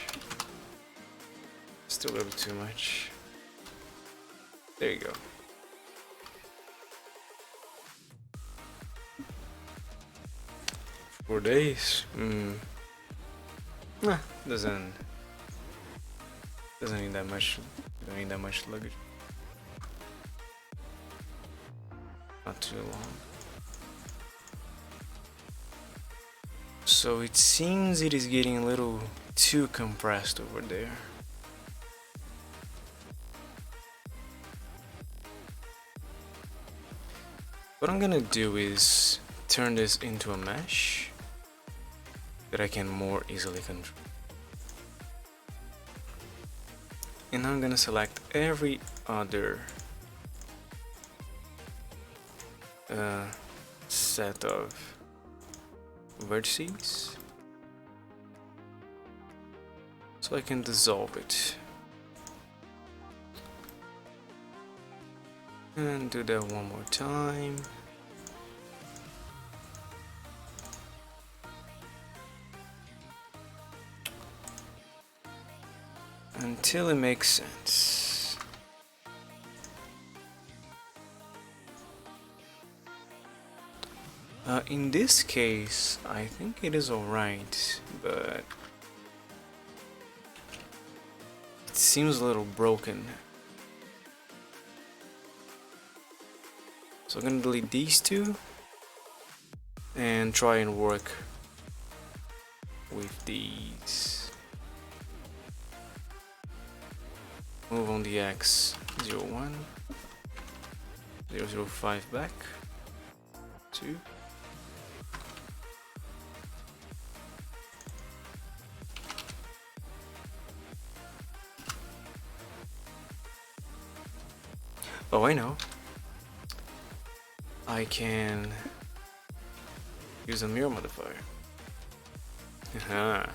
Still a little too much. There you go. 4 days. Nah, doesn't need that much. Don't need that much luggage. Not too long. So it seems it is getting a little too compressed over there. What I'm gonna do is turn this into a mesh that I can more easily control. And I'm gonna select every other set of vertices so I can dissolve it. And do that one more time. Until it makes sense. In this case, I think it is alright, but it seems a little broken. So I'm gonna delete these two and try and work with these. Move on the X 01, 005 back, 2. Oh, I know. I can use a mirror modifier. Haha.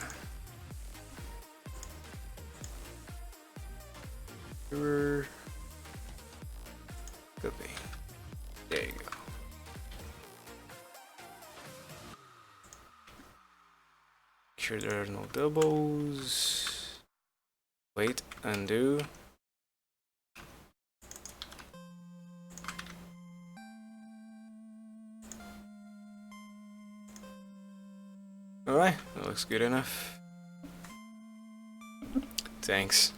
Mirror. Copy. There you go. Make sure there are no doubles. Wait, undo. Alright, that looks good enough. Thanks.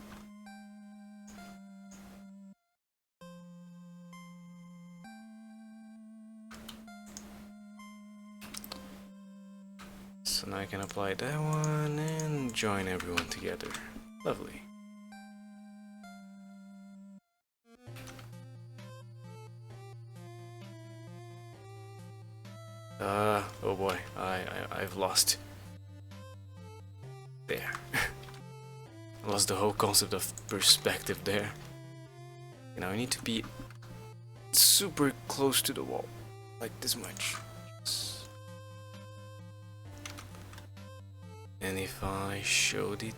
So now I can apply that one and join everyone together. Lovely. Oh boy, I've lost. There. I lost the whole concept of perspective there. You know, I need to be super close to the wall, like this much. And if I showed it.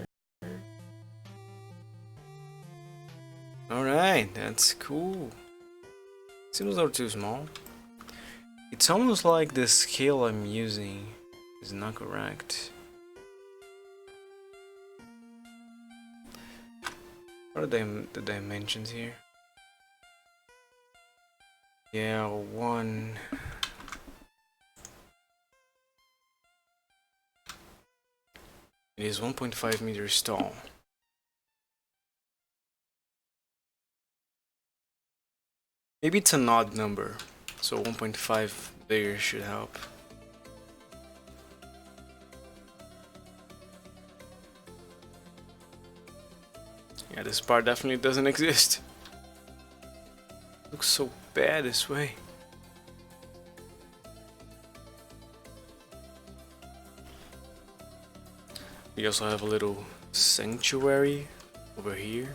Alright, that's cool. Seems a little too small. It's almost like the scale I'm using is not correct. What are the dimensions here? Yeah, 1. It is 1.5 meters tall. Maybe it's an odd number, so 1.5 there should help. Yeah, this part definitely doesn't exist. Looks so bad this way. We also have a little sanctuary over here.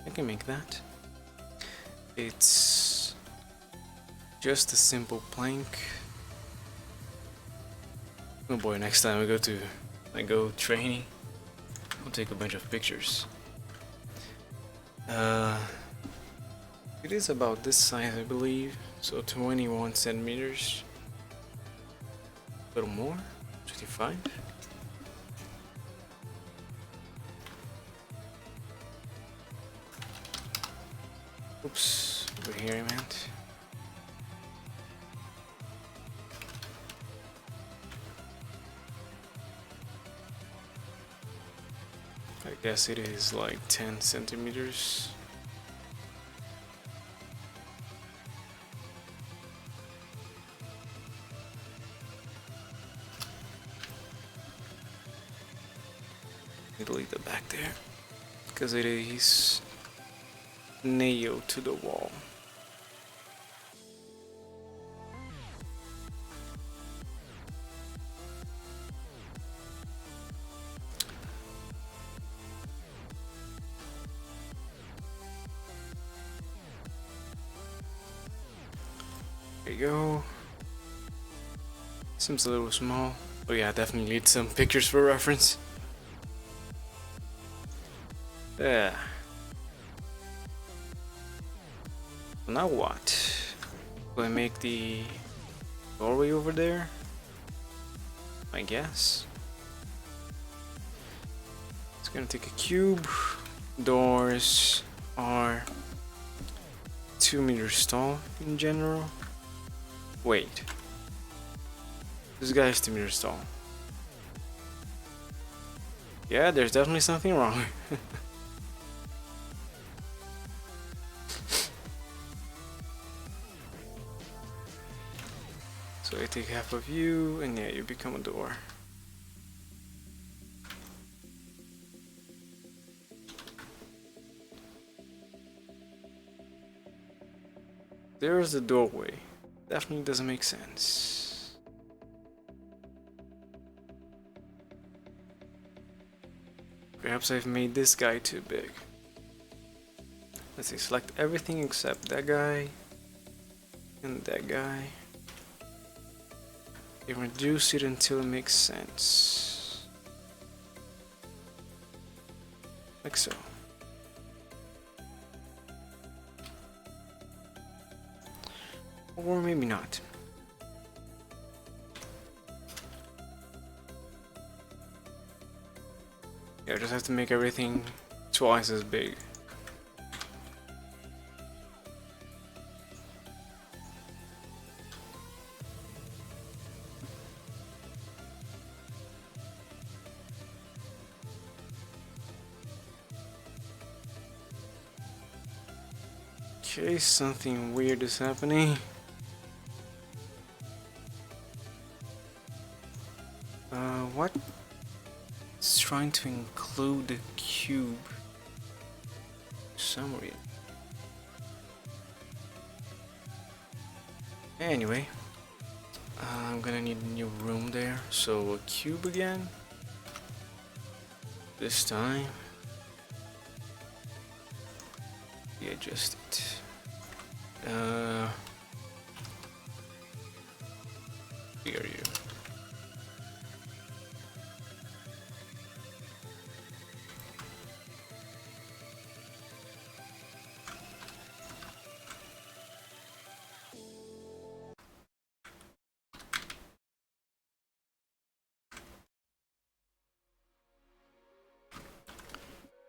I can make that. It's just a simple plank. Oh boy, next time I go training, I'll take a bunch of pictures. It is about this size, I believe, so 21 centimeters. A little more, 25. Oops, over here I meant. I guess it is like 10 centimeters. Delete the back there because it is nailed to the wall. There you go. Seems a little small. Oh yeah, definitely need some pictures for reference. Yeah. Now what? Do I make the doorway over there? I guess. It's gonna take a cube. Doors are 2 meters tall in general. Wait. This guy is 2 meters tall. Yeah, there's definitely something wrong. So I take half of you, and yeah, you become a door. There's the doorway. Definitely doesn't make sense. Perhaps I've made this guy too big. Let's see, select everything except that guy and that guy. And reduce it until it makes sense. Like so. Or maybe not. Yeah, I just have to make everything twice as big. Okay, something weird is happening. What? It's trying to include the cube somewhere. Anyway, I'm gonna need a new room there, so a cube again. This time, readjust it. Here you.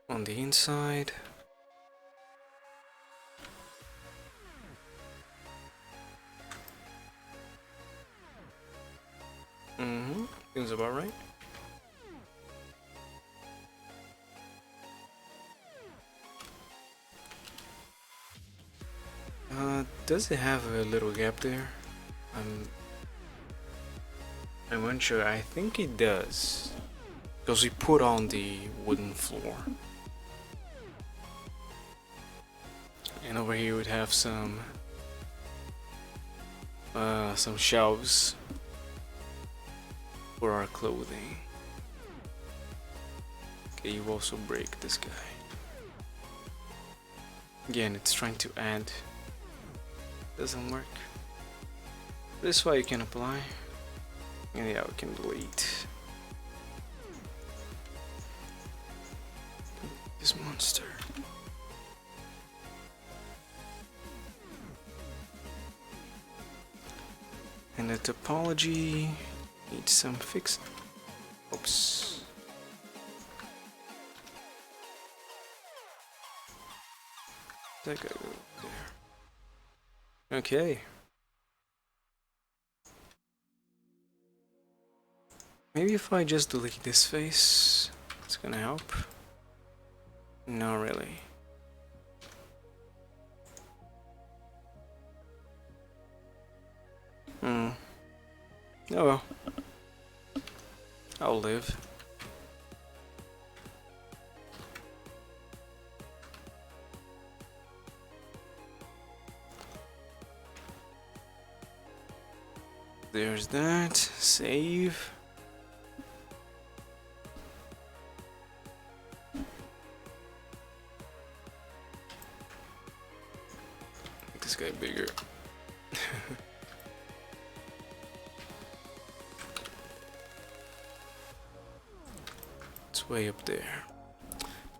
On the inside. Seems about right. Does it have a little gap there? I'm unsure. I think it does. Because we put on the wooden floor. And over here we'd have some shelves for our clothing. Okay, you also break this guy. Again, it's trying to add. Doesn't work. This way you can apply. And yeah, we can delete this monster. And the topology needs some fix. Oops. That gotta go there. Okay. Maybe if I just delete this face, it's gonna help. No, really. Oh well. I'll live. There's that. Save. Make this guy bigger. It's way up there.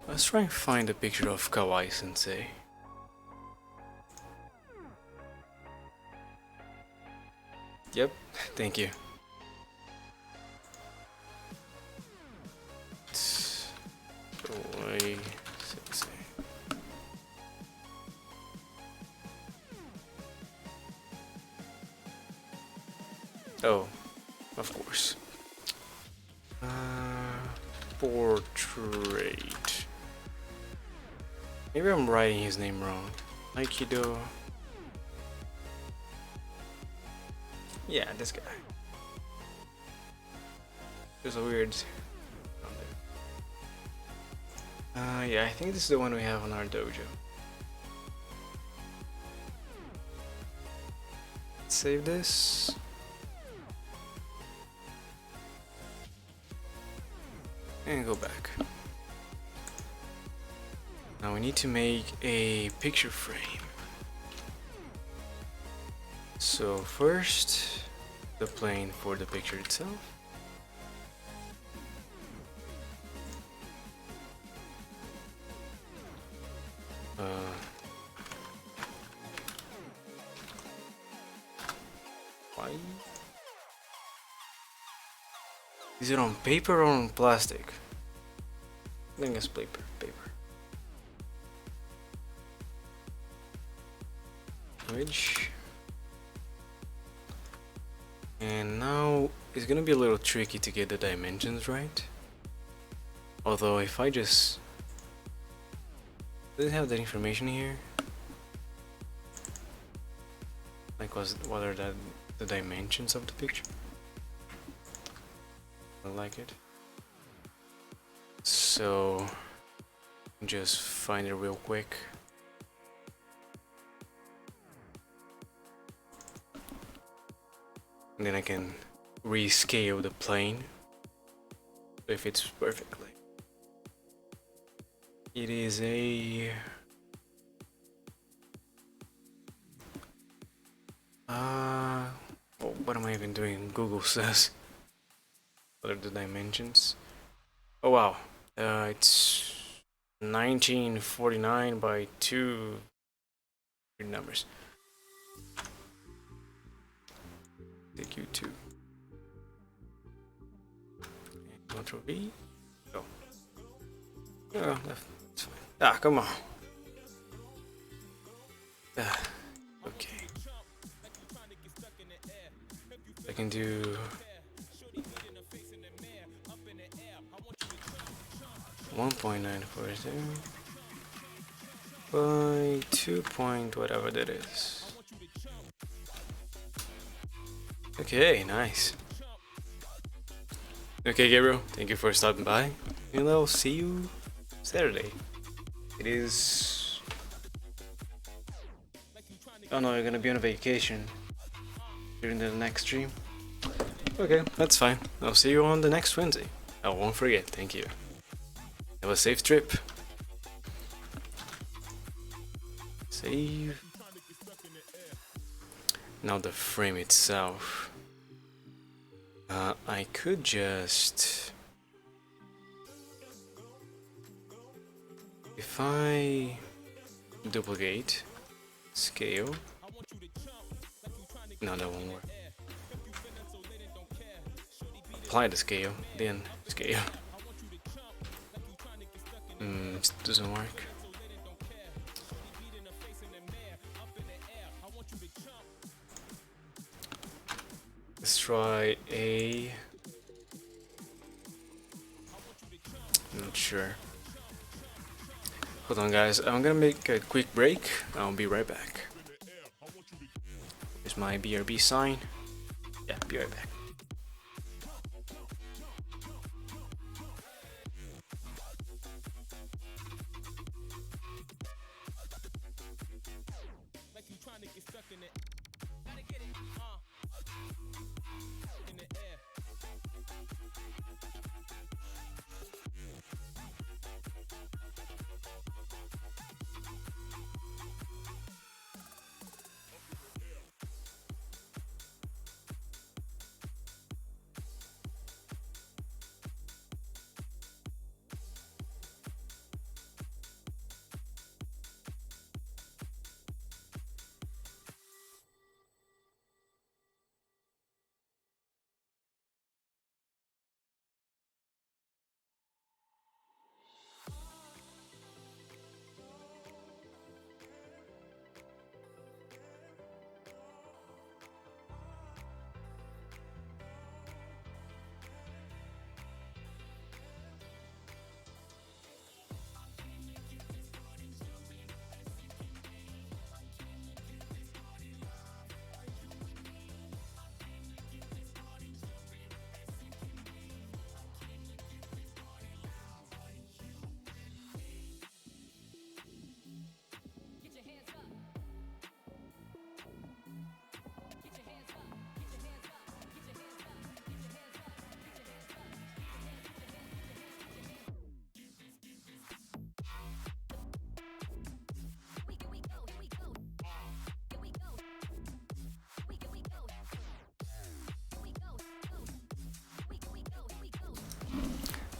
Let's try and find a picture of Kawaii Sensei. Yep, thank you. Kawaii Sensei. Oh, of course. Portrait. Maybe I'm writing his name wrong. Aikido. Yeah, this guy. There's a weird. Yeah, I think this is the one we have on our dojo. Let's save this. And go back. Now we need to make a picture frame. So first, the plane for the picture itself. Why? Is it on paper or on plastic? I think it's paper. Image. And now it's gonna be a little tricky to get the dimensions right. Although if I just... Does it have that information here? Like what are the dimensions of the picture? I like it. So just find it real quick. And then I can rescale the plane so it fits perfectly. It is a oh, what am I even doing? Google says. What are the dimensions? Oh wow, it's 1949 by 2 numbers. Take you to Control V. Oh, yeah, that's fine. Ah, come on. Okay. I can do 1.942 by 2 point whatever that is. Okay, nice. Okay, Gabriel, thank you for stopping by, and I'll see you Saturday. It is... Oh no, you're gonna be on a vacation during the next stream. Okay, that's fine. I'll see you on the next Wednesday. I won't forget, thank you. Have a safe trip. Save. Now the frame itself. I could just... If I duplicate, scale... No, that won't work. Apply the scale, then scale. It doesn't work. Let's try a... Not sure. Hold on guys, I'm gonna make a quick break. I'll be right back. Here's my BRB sign. Yeah, be right back.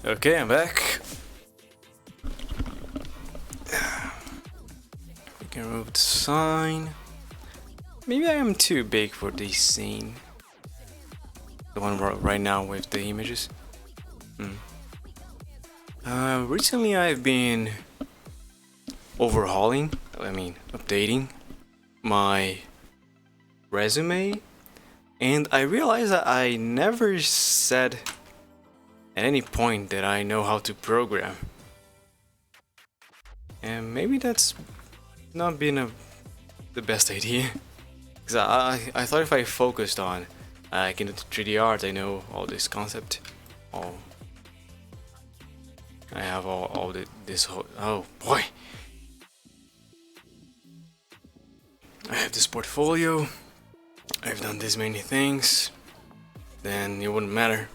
Okay, I'm back. We can remove the sign. Maybe I am too big for this scene. The one right now with the images. Recently I've been overhauling, updating my resume, and I realized that I never said at any point that I know how to program. And maybe that's not been the best idea. Because I thought if I focused on like in the 3D art, I know all this concept. I have all this whole, oh boy. I have this portfolio. I've done this many things. Then it wouldn't matter.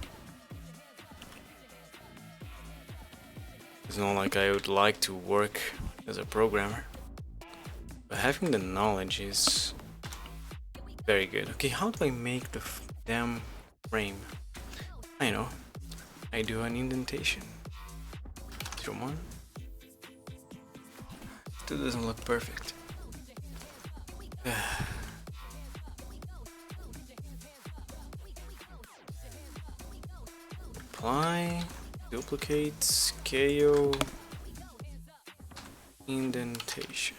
It's not like I would like to work as a programmer, but having the knowledge is very good. Okay, how do I make the damn frame? I know. I do an indentation. 0.1. Still doesn't look perfect. Apply. Duplicate, scale, indentation.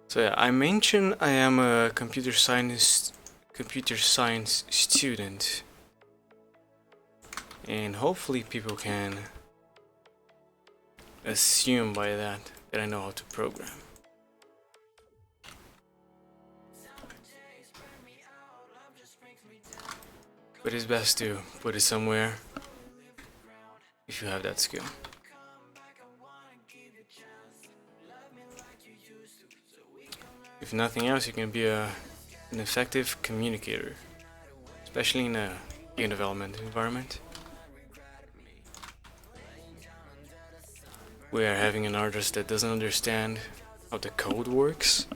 So yeah, I mentioned I am a computer science student, and hopefully people can assume by that I know how to program. But it's best to put it somewhere if you have that skill. If nothing else, you can be an effective communicator, especially in a game development environment. We are having an artist that doesn't understand how the code works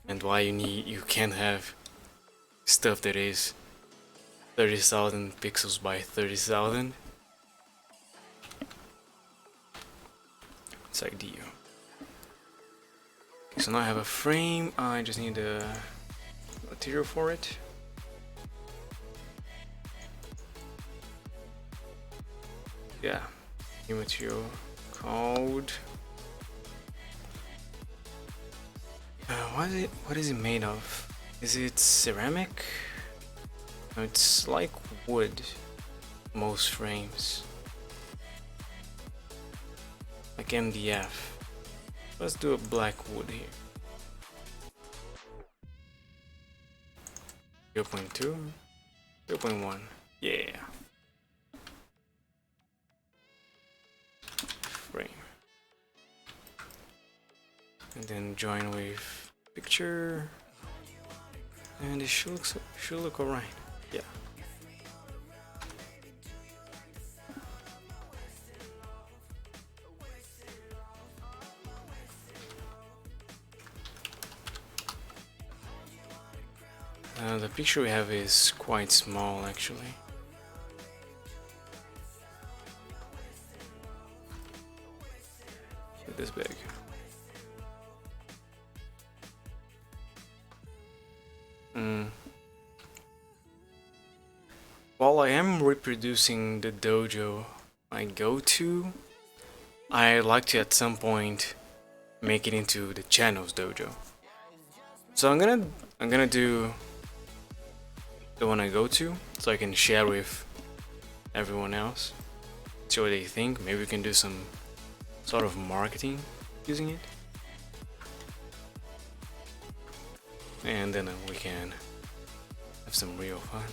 and why you can't have stuff that is 30,000 pixels by 30,000. It's ideal. Okay, so now I have a frame. I just need a material for it. Yeah, new material called. What is it made of? Is it ceramic? No, it's like wood. Most frames. Like MDF. Let's do a black wood here. 0.2, 0.1. Yeah. Frame. And then join with picture. And it should look alright. Yeah. The picture we have is quite small actually. This big. While I am reproducing the dojo I go to, I'd like to at some point make it into the channel's dojo. So I'm gonna do the one I go to, so I can share with everyone else, see what they think. Maybe we can do some sort of marketing using it, and then we can have some real fun.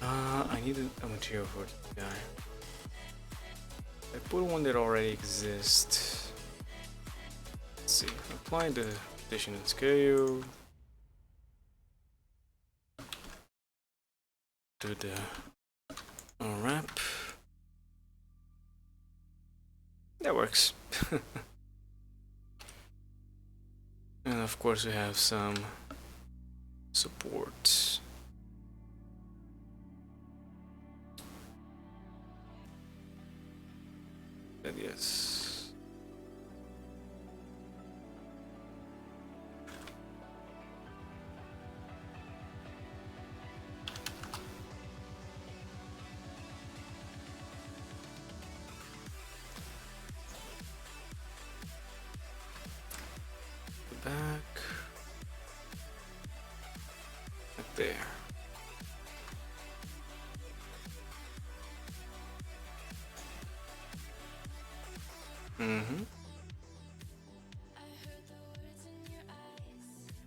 I need a material for this guy. I put one that already exists. Let's see, apply the position and scale. Do the unwrap. That works. And of course we have some support. And yes. Back there.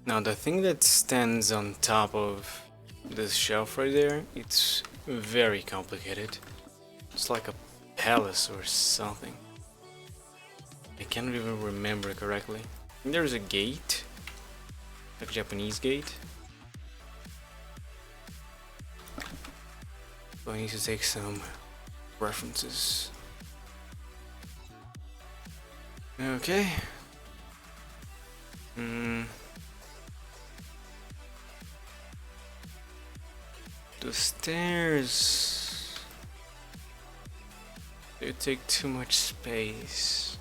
Now the thing that stands on top of this shelf right there, it's very complicated. It's like a palace or something. I can't even remember correctly. There's a gate, like a Japanese gate. So I need to take some references. Okay. The stairs, they take too much space.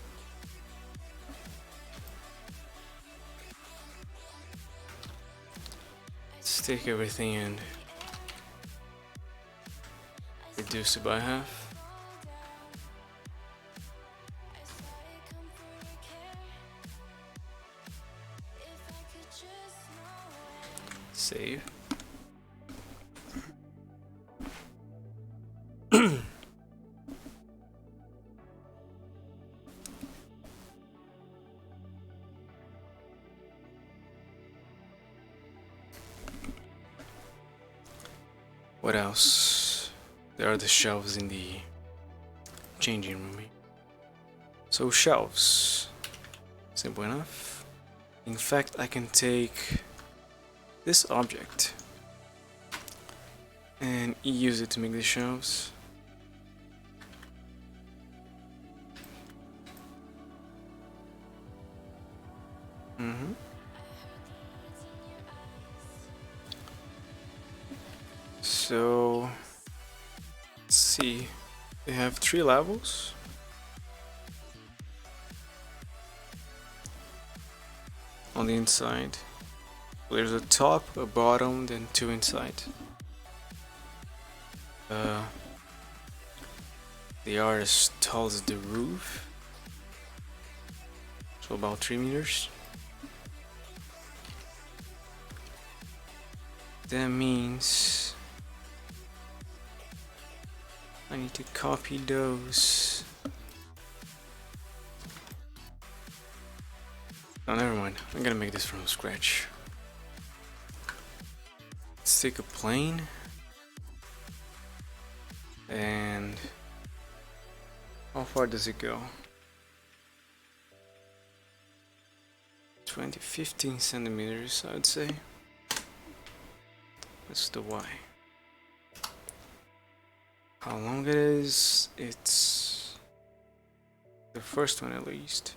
Let's take everything and reduce it by half. Save. What else? There are the shelves in the changing room. So shelves, simple enough. In fact, I can take this object and use it to make the shelves. So let's see, they have 3 levels. On the inside, there's a top, a bottom, then 2 inside. They are as tall as the roof, so about 3 meters. That means I need to copy those. Oh, never mind. I'm gonna make this from scratch. Let's take a plane and how far does it go? 15 centimeters, I would say. That's the Y. How long it is? It's the first one at least.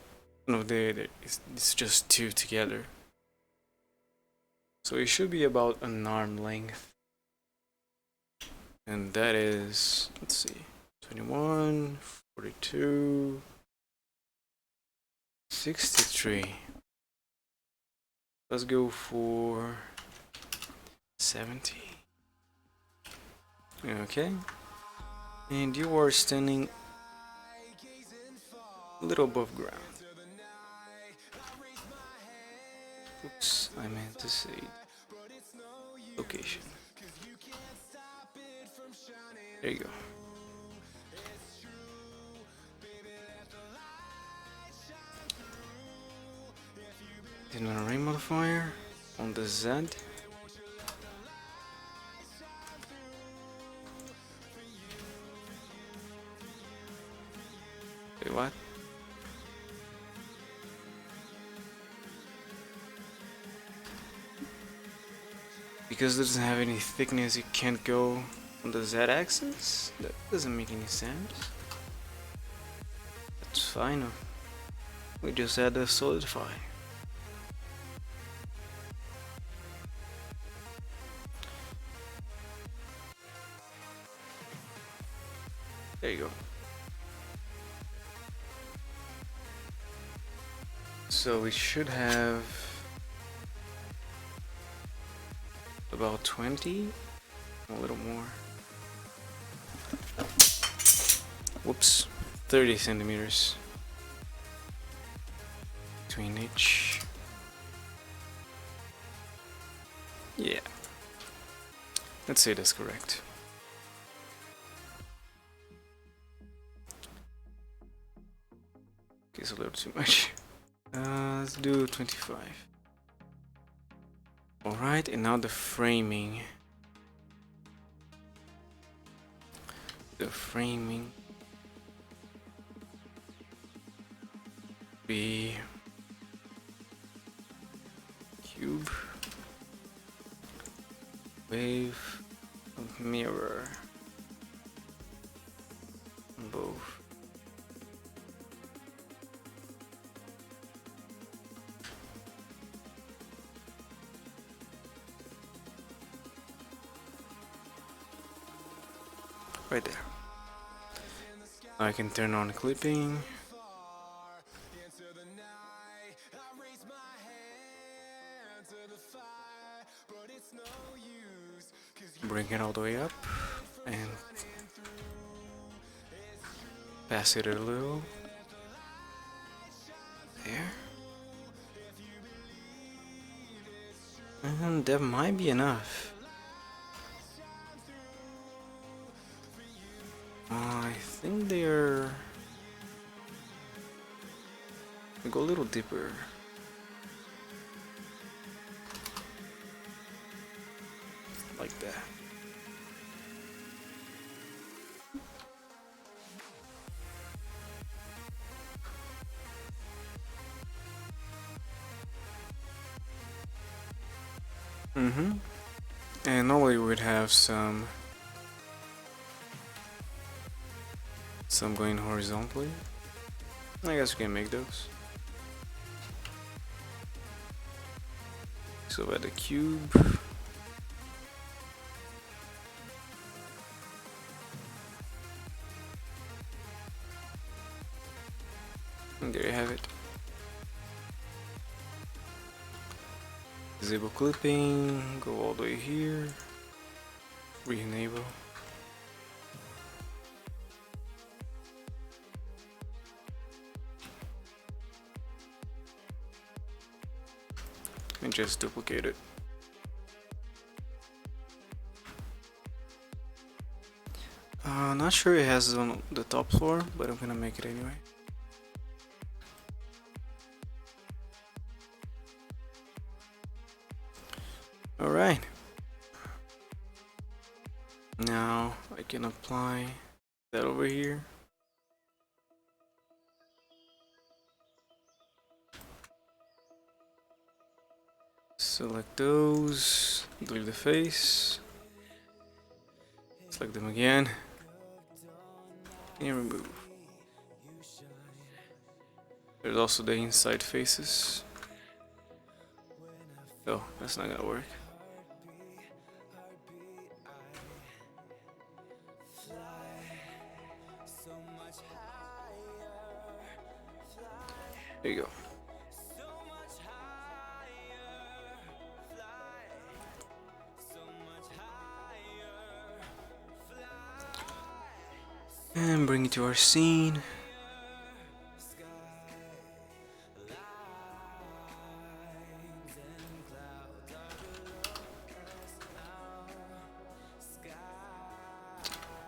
No, it's just 2 together. So it should be about an arm length. And that is, let's see, 21, 42, 63. Let's go for 70. Okay. And you are standing a little above ground. Oops, I meant to say location. There you go. Then on a rain modifier on the Z. Wait, what? Because it doesn't have any thickness, it can't go on the Z-axis? That doesn't make any sense. That's fine. We just had to solidify. There you go. So we should have about 20, a little more. Whoops, 30 centimeters between each. Yeah, let's say that's correct. Okay, it's a little too much. Let's do 25. Alright, and now the framing. The framing be cube wave mirror both. Right there. I can turn on clipping. Bring it all the way up and pass it a little. There. And that might be enough. I think they're... I go a little deeper. Like that. And normally we would have some going horizontally. I guess we can make those. So add the cube. And there you have it. Disable clipping, go all the way here, re-enable. And just duplicate it. Not sure it has it on the top floor, but I'm gonna make it anyway. Alright. Now I can apply that over here. Select those, delete the face, select them again, and remove. There's also the inside faces. Oh, that's not gonna work. There you go. And bring it to our scene.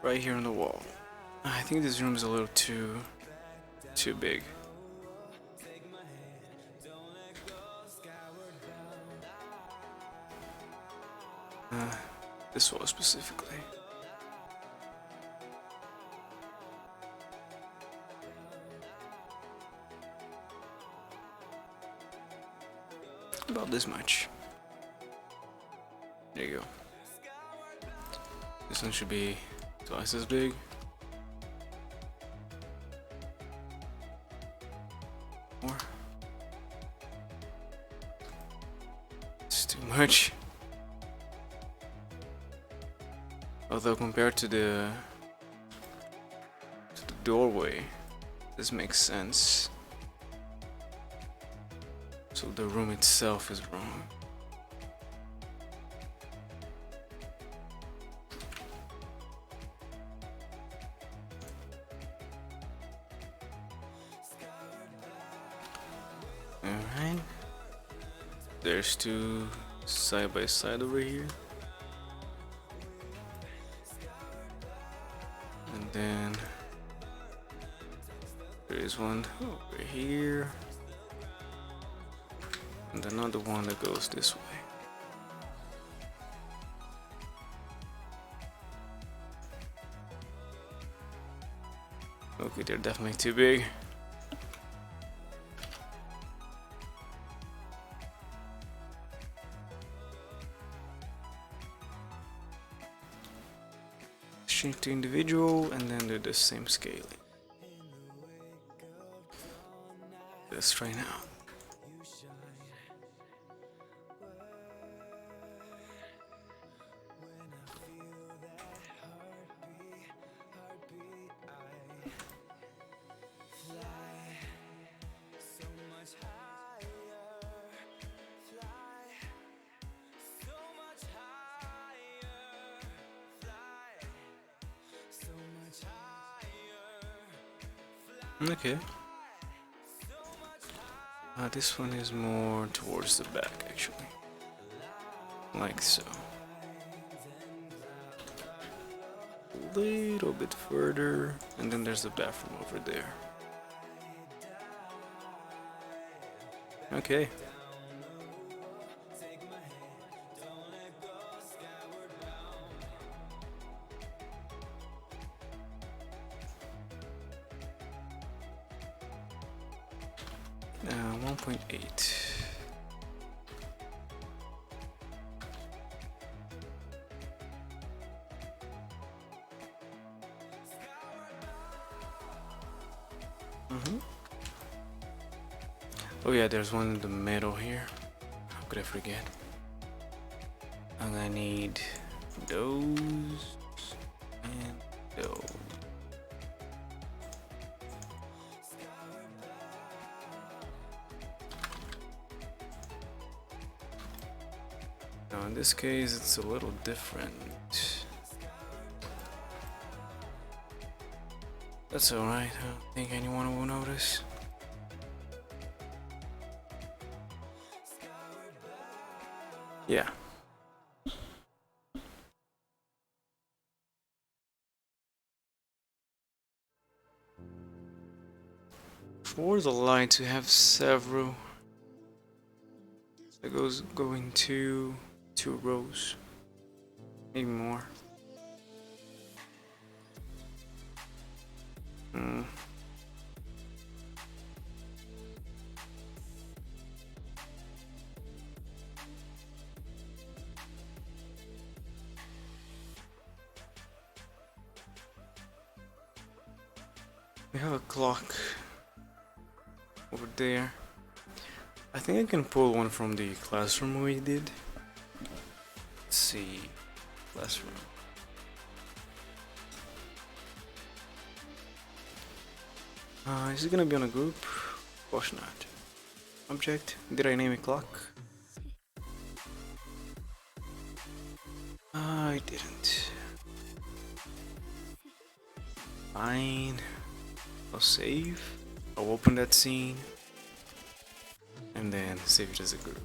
Right here on the wall. I think this room is a little too big. This wall specifically. About this much. There you go. This one should be twice as big. More. It's too much. Although compared to the doorway, this makes sense. So the room itself is wrong. Alright. There's two side by side over here. And then there is one over here. And another one that goes this way. Okay, they're definitely too big. Change to individual and then do the same scaling. Let's try now. Okay. This one is more towards the back, actually. Like so. A little bit further, and then there's the bathroom over there. Okay. Oh yeah, there's one in the middle here. How could I forget? I'm gonna need those and those. Now in this case it's a little different. That's alright, I don't think anyone will notice. Yeah. For the line to have several, it goes going two rows, maybe more. We have a clock over there. I think I can pull one from the classroom we did. Let's see, classroom. Is it gonna be on a group? Of course not. Object, did I name a clock? I didn't. Fine. I'll save. I'll open that scene. And then save it as a group.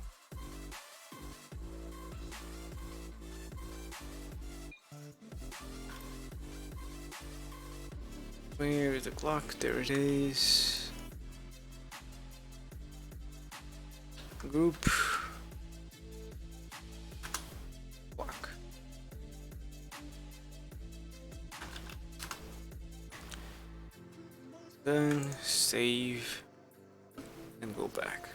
Where is the clock? There it is. Group. Clock. Then save and go back.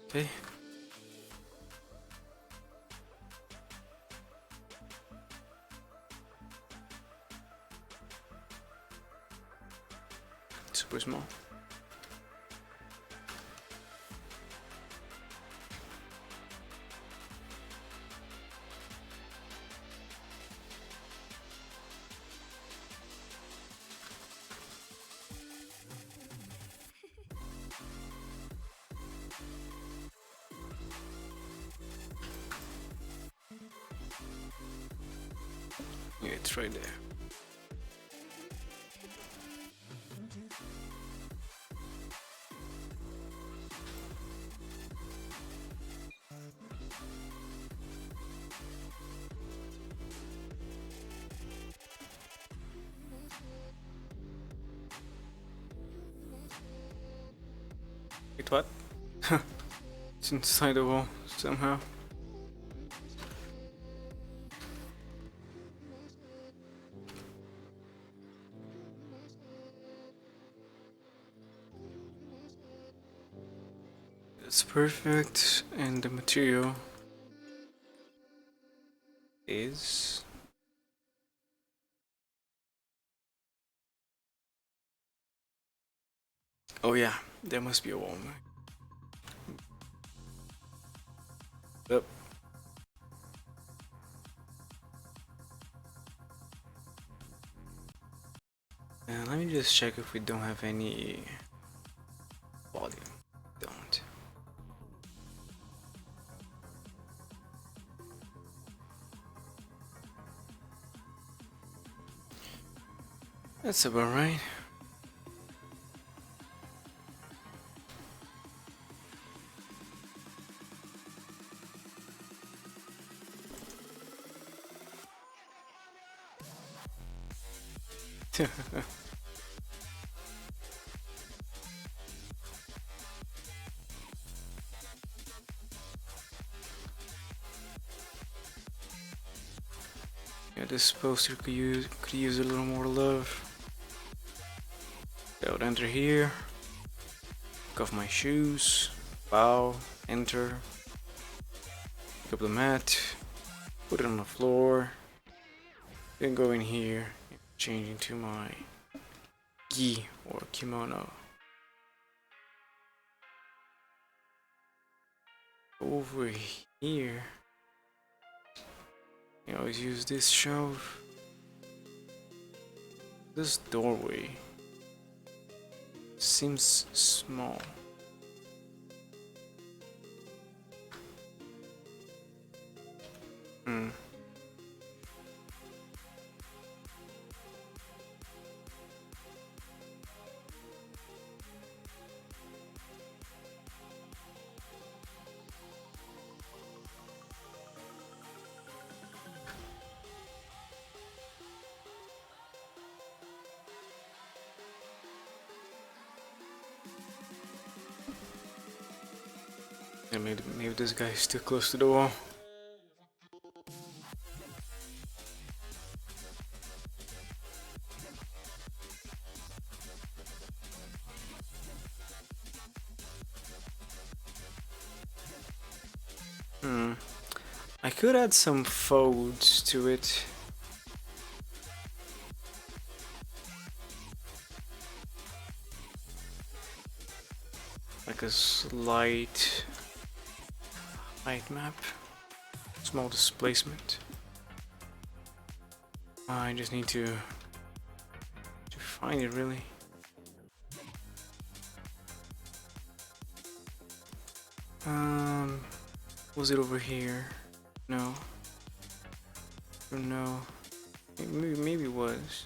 Okay. Super small. Yeah, it's right there. Wait, what? It's inside the wall somehow. It's perfect, and the material is oh yeah, there must be a wall. Yep. And let me just check if we don't have any volume. Don't. That's about right. Yeah, this poster could use a little more love. I would enter here, take off my shoes, bow, enter, pick up the mat, put it on the floor, then go in here, changing to my gi or kimono. Over here, I always use this shelf. This doorway seems small. And maybe this guy is still close to the wall. I could add some folds to it. Like a slight height map, small displacement. I just need to find it really. Was it over here? No. No. Maybe it was.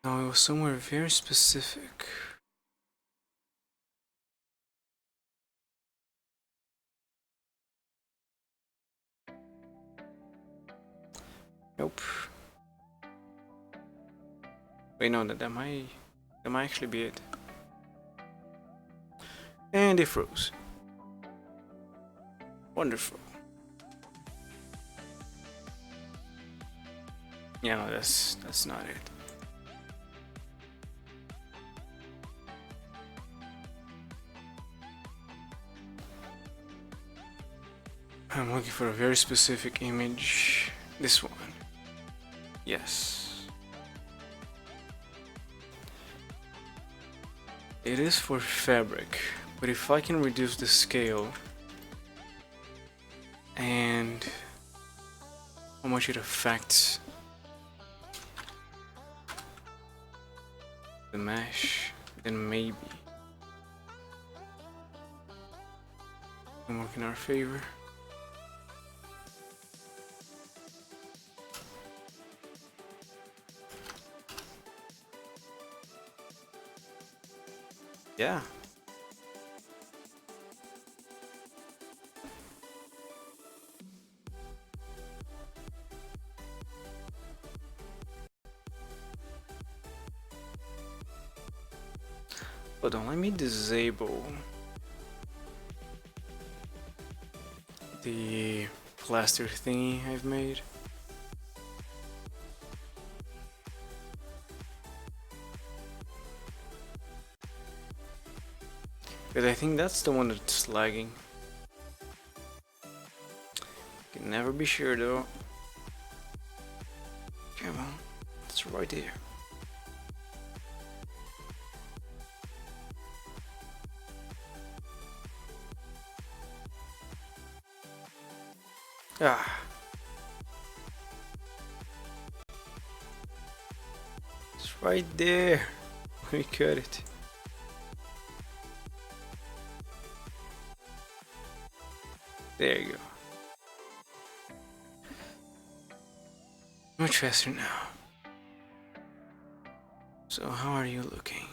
No, it was somewhere very specific. Nope. Wait, no, that might actually be it. And it froze. Wonderful. Yeah, no, that's not it. I'm looking for a very specific image. This one. Yes. It is for fabric, but if I can reduce the scale and how much it affects the mesh, then maybe it can work in our favor. Yeah. Hold on, let me disable the plaster thingy I've made. Because I think that's the one that's lagging. Can never be sure though. Come on, it's right there. Ah. It's right there. Let me cut it. There you go. Much faster now. So how are you looking?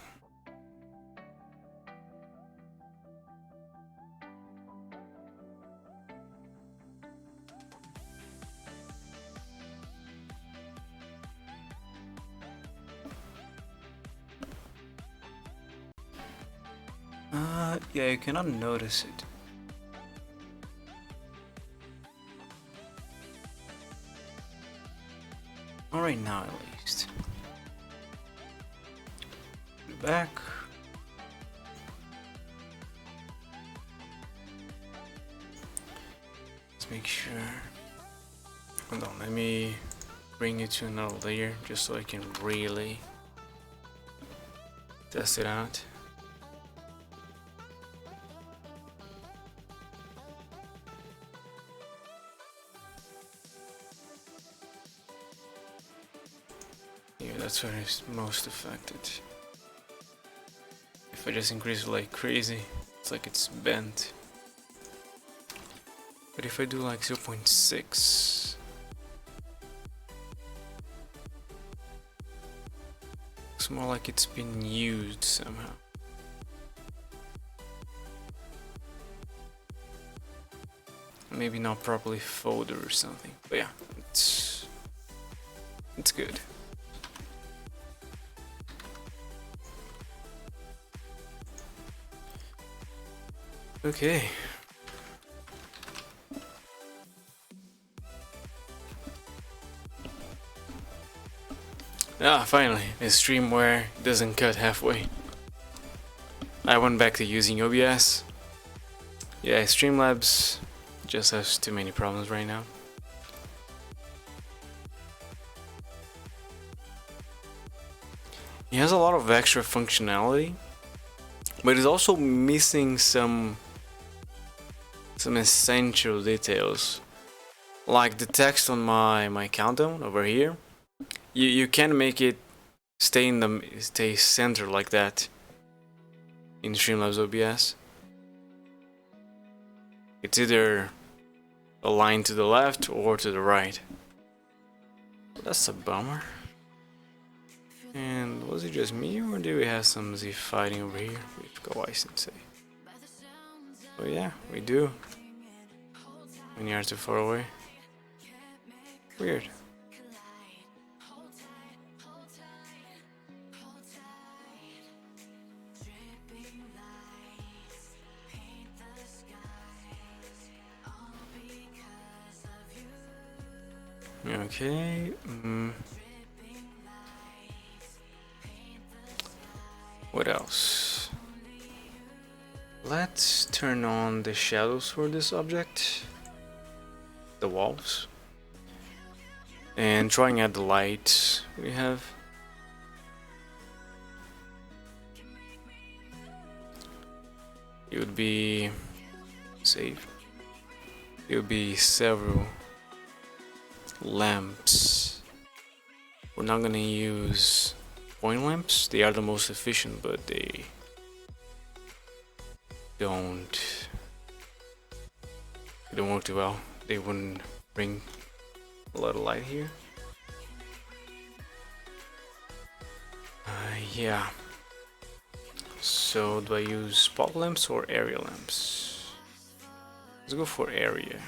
Yeah, you cannot notice it. Not right now, at least. Put it back. Let's make sure Hold on, let me bring it to another layer just so I can really test it out. Yeah, that's where it's most affected. If I just increase it like crazy, it's like it's bent. But if I do like 0.6, it's more like it's been used somehow. Maybe not properly folded or something. But yeah, it's good. Okay. Ah, finally, a stream where it doesn't cut halfway. I went back to using OBS. Yeah, Streamlabs just has too many problems right now. It has a lot of extra functionality, but it's also missing some essential details. Like the text on my countdown over here. You can make it stay centered like that in Streamlabs OBS. It's either aligned to the left or to the right. That's a bummer. And was it just me, or do we have some Z fighting over here with Kawaii Sensei? Oh yeah, we do. When you are too far away. Weird. Okay. What else? Let's turn on the shadows for this object, the walls, and try and add the lights we have. It would be safe. It would be several lamps. We're not gonna use point lamps. They are the most efficient, but they don't work too well. They wouldn't bring a lot of light here. Yeah. So do I use spot lamps or area lamps? Let's go for area.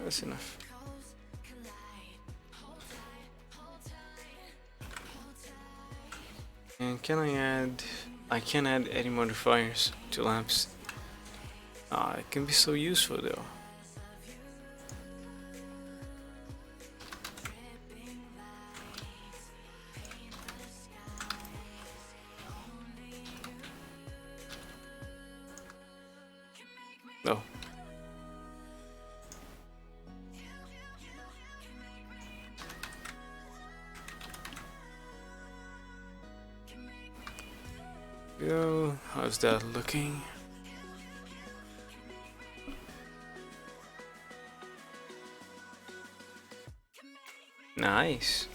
That's enough. And can I add... I can't add any modifiers to lamps. It can be so useful though. No. Go. How's that looking? Nice.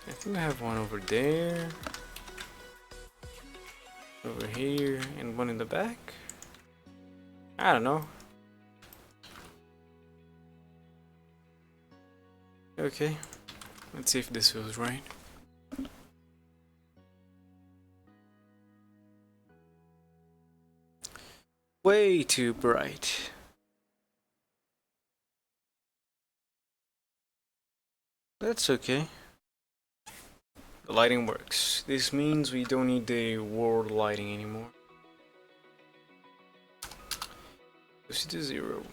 I think I have one over there, over here, and one in the back. I don't know. Okay, let's see if this feels right. Way too bright. That's okay. The lighting works. This means we don't need the world lighting anymore. Push it to 0.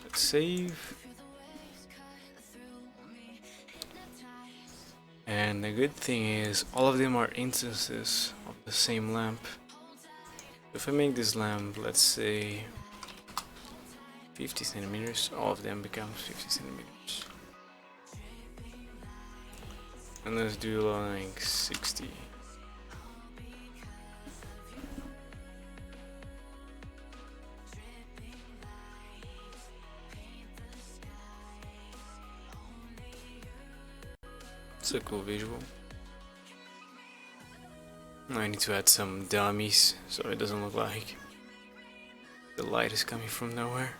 Let's save. And the good thing is all of them are instances of the same lamp. If I make this lamp, let's say 50 centimeters, all of them become 50 centimeters. And let's do like 60. It's a cool visual. I need to add some dummies so it doesn't look like the light is coming from nowhere.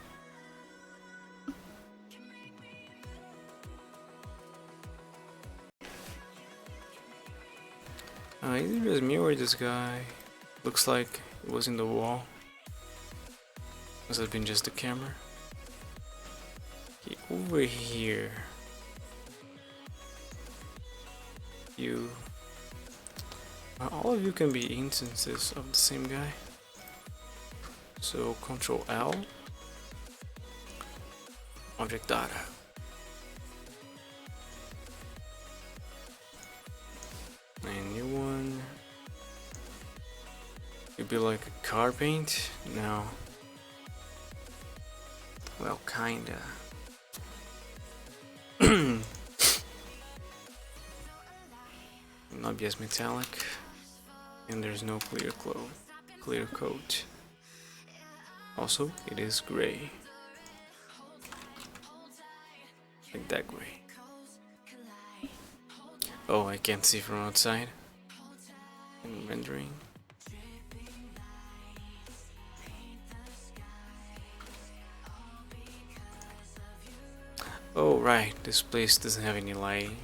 Either just me or this guy. Looks like it was in the wall. Must have been just the camera. Okay, over here. You. All of you can be instances of the same guy. So Control L. Object data. And new one. It'd be like a car paint. No. Well, kinda. Not just metallic. And there's no clear coat. Also, it is gray. Like that gray. Oh, I can't see from outside. In rendering. Oh, right, this place doesn't have any lighting.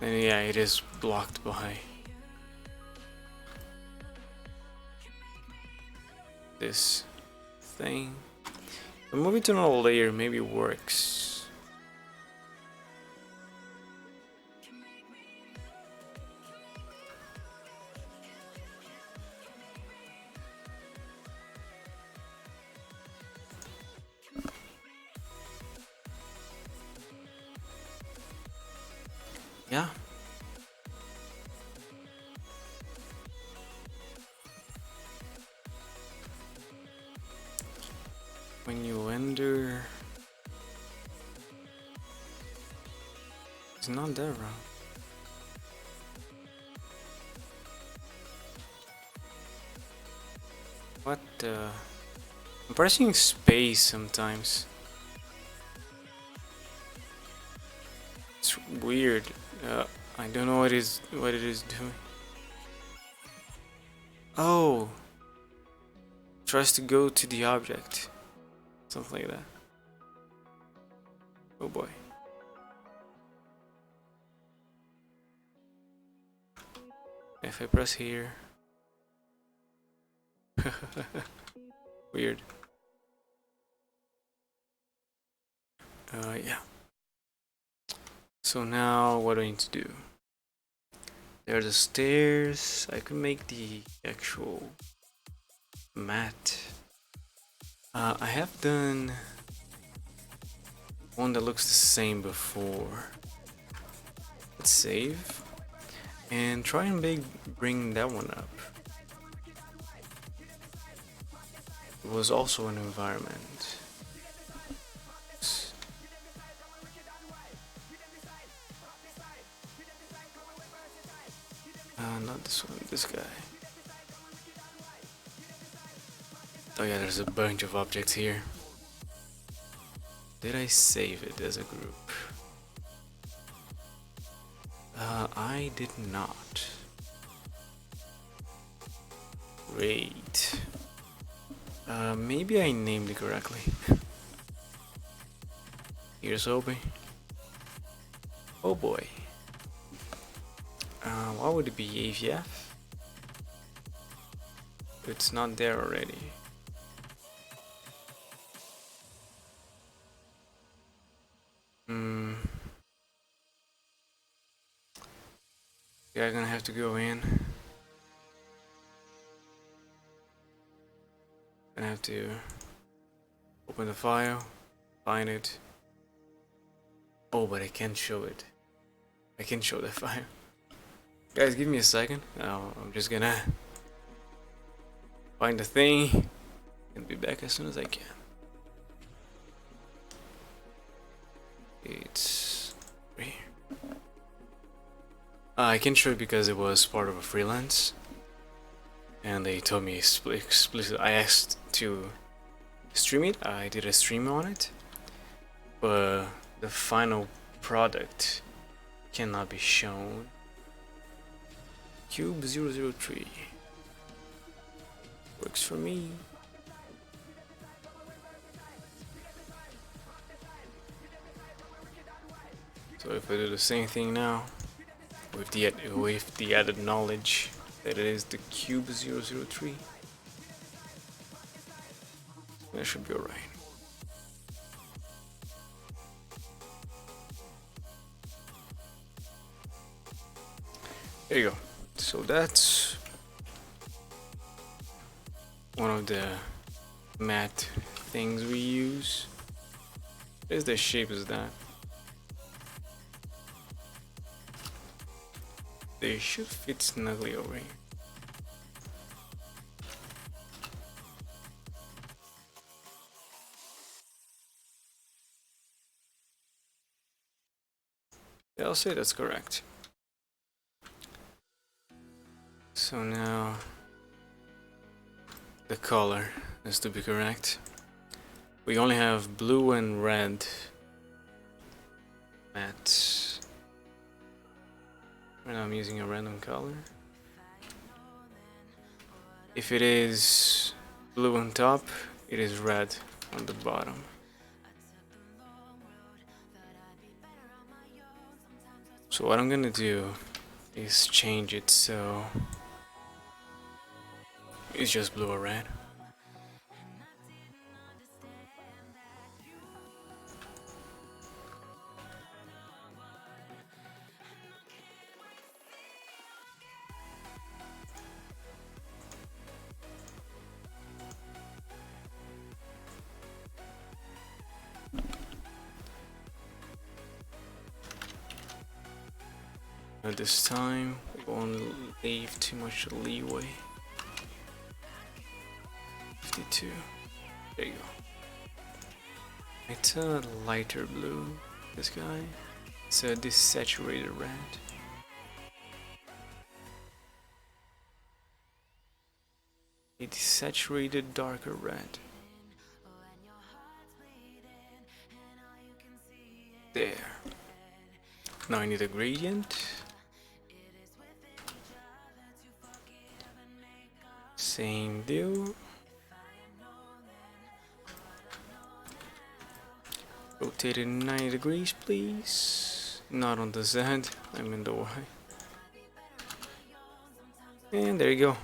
And yeah, it is blocked by this thing. But moving to another layer maybe works. Yeah. When you enter, it's not there, bro. What the? I'm pressing space sometimes. It's weird. I don't know what it is doing. Oh, tries to go to the object, something like that. Oh boy. If I press here, weird. Yeah. So now what do I need to do? There are the stairs. I can make the actual mat. I have done one that looks the same before. Let's save and try and bring that one up. It was also an environment. Not this one, this guy. Oh yeah, there's a bunch of objects here. Did I save it as a group? I did not. Great. Maybe I named it correctly. Here's hoping. Oh boy. What would it be? AVF? It's not there already. Yeah, I'm gonna have to go in. Gonna have to open the file, find it. Oh, but I can't show it. I can show the file. Guys, give me a second. I'm just gonna find the thing and be back as soon as I can. It's right here. I can show it because it was part of a freelance, and they told me explicitly. I asked to stream it. I did a stream on it, but the final product cannot be shown. Cube 003 works for me. So if I do the same thing now with the added knowledge that it is the Cube 003, that should be alright. There you go. So that's one of the matte things we use. There's the shape is that. They should fit snugly over here. Yeah, I'll say that's correct. So now the color has to be correct. We only have blue and red matte. Right now I'm using a random color. If it is blue on top, it is red on the bottom. So what I'm gonna do is change it so it's just blue or red. At this time, we won't leave too much leeway. 52. There you go. It's a lighter blue, this guy. It's a desaturated red. A desaturated darker red. There. Now I need a gradient. Same deal. Rotate it 90 degrees, please. Not on the Z, I'm in the Y. And there you go.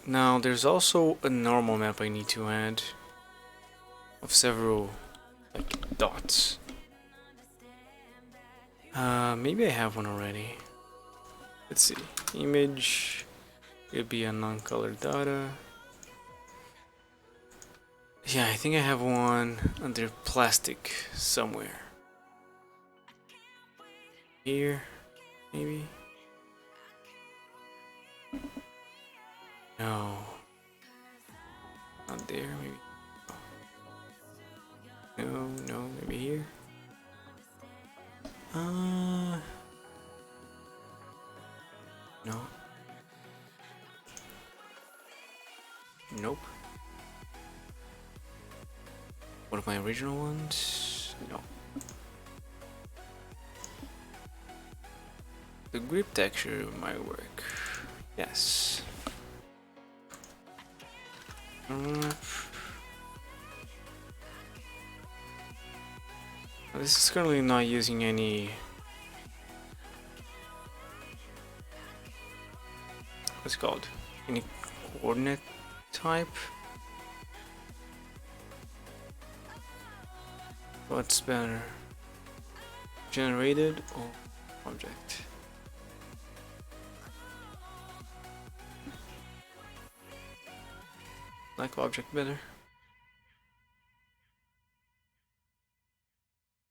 Now there's also a normal map I need to add of several like dots. Maybe I have one already. Let's see. Image. It'd be a non-colored data. Yeah, I think I have one under plastic somewhere. Here, maybe? No. Not there, maybe. No, maybe here. No. Nope. One of my original ones? No. The grip texture might work. Yes. This is currently not using any. What's it called? Any coordinate type? What's better? Generated or object? like object better.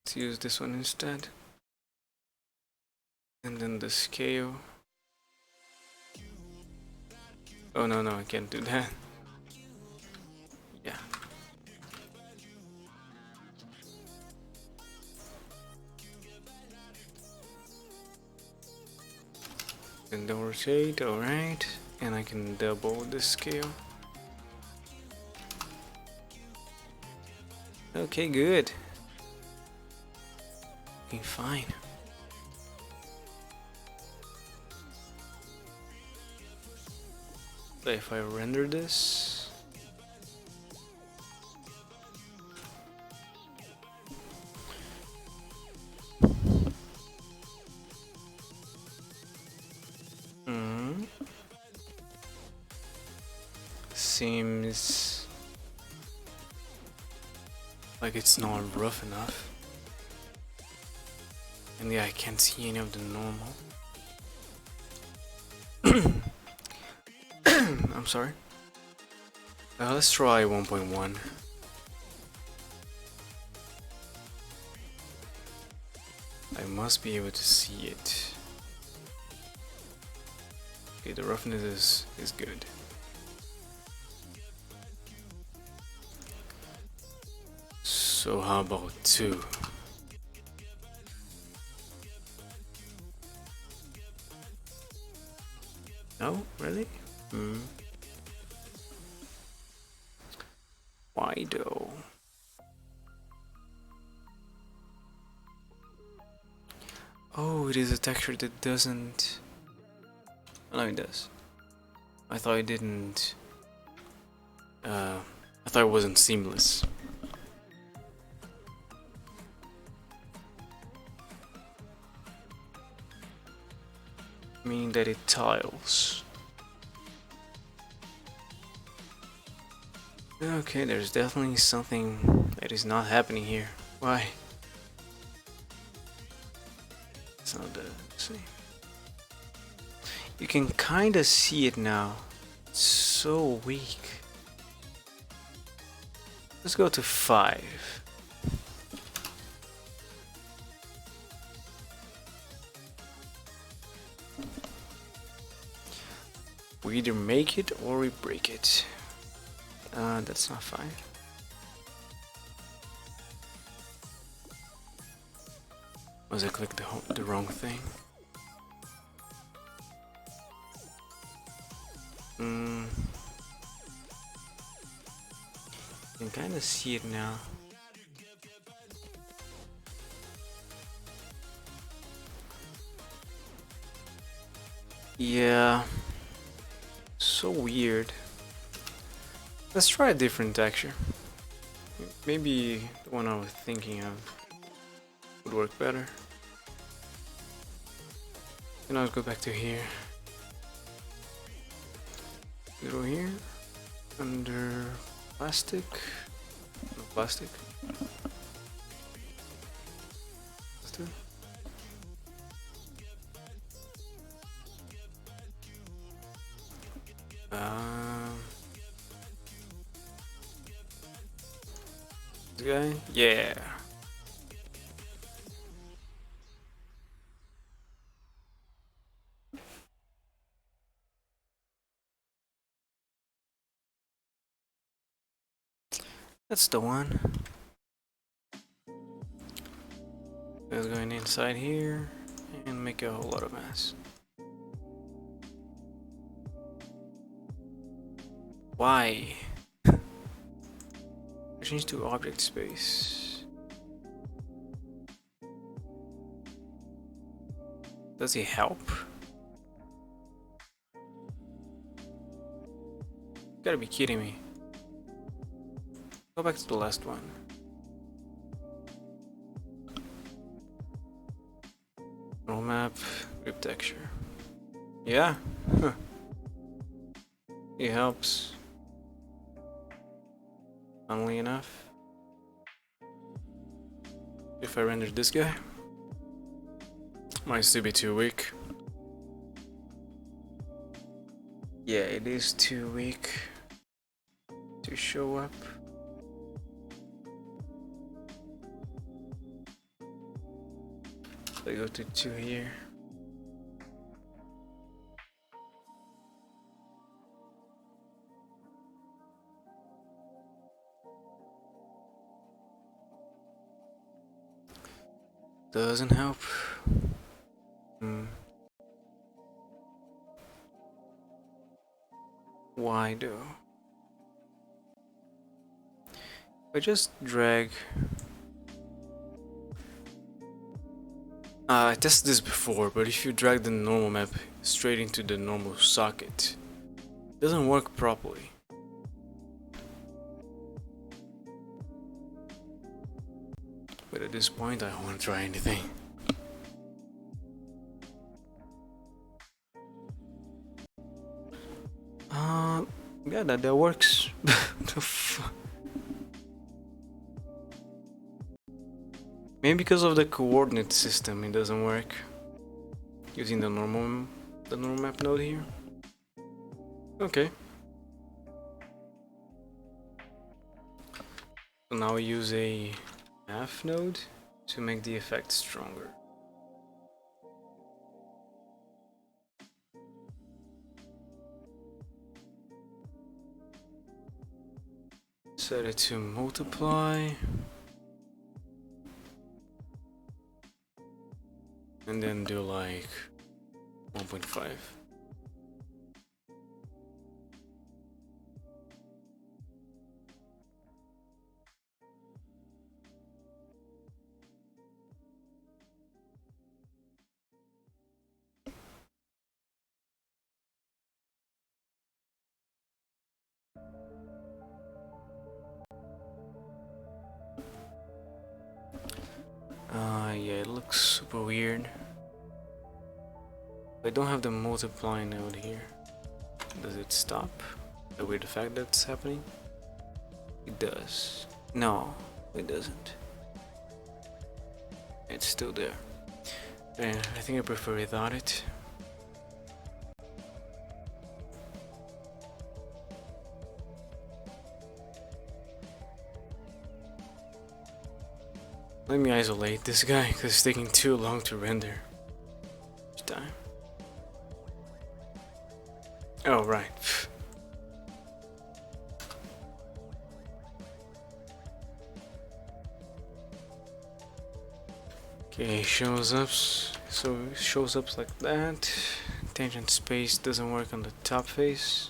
Let's use this one instead. And then the scale. Oh no, I can't do that. Yeah. And then rotate, alright. And I can double the scale. Okay, good. Okay, fine. So if I render this, seems like it's not rough enough. And yeah, I can't see any of the normal. I'm sorry. Let's try 1.1. I must be able to see it. Okay, the roughness is good. So how about 2? No, really? Why though? Oh, it is a texture that doesn't. Oh, no, it does. I thought it didn't. I thought it wasn't seamless. Meaning that it tiles. Okay, there's definitely something that is not happening here. Why? It's not the same. You can kinda see it now. It's so weak. Let's go to 5. We either make it or we break it. That's not fine. Was I clicked the wrong thing? You can kind of see it now. Yeah. So weird. Let's try a different texture. Maybe the one I was thinking of would work better. And I'll go back to here. Go here. Under plastic. No plastic. Let's do it. This guy? Yeah. That's the one. It's going inside here and make a whole lot of mess. Why? Change to object space. Does he help? You gotta be kidding me. Go back to the last one. Roll map, grip texture. Yeah, huh. He helps. Funnily enough. If I render this guy, might still be too weak. Yeah, it is too weak. to show up. So I go to 2 here. Doesn't help. Why though? If I just drag. I tested this before, but if you drag the normal map straight into the normal socket, it doesn't work properly. But at this point, I don't want to try anything. Yeah, that works. The fuck? Maybe because of the coordinate system, it doesn't work. Using the normal map node here. Okay. So now we use a half node to make the effect stronger. Set it to multiply. And then do like 1.5. Yeah, it looks super weird. I don't have the multiply node here. Does it stop? The weird effect that's happening? It does. No, it doesn't. It's still there. And I think I prefer without it. Let me isolate this guy because it's taking too long to render each time. Oh, right. Okay, shows up. So it shows up like that. Tangent space doesn't work on the top face.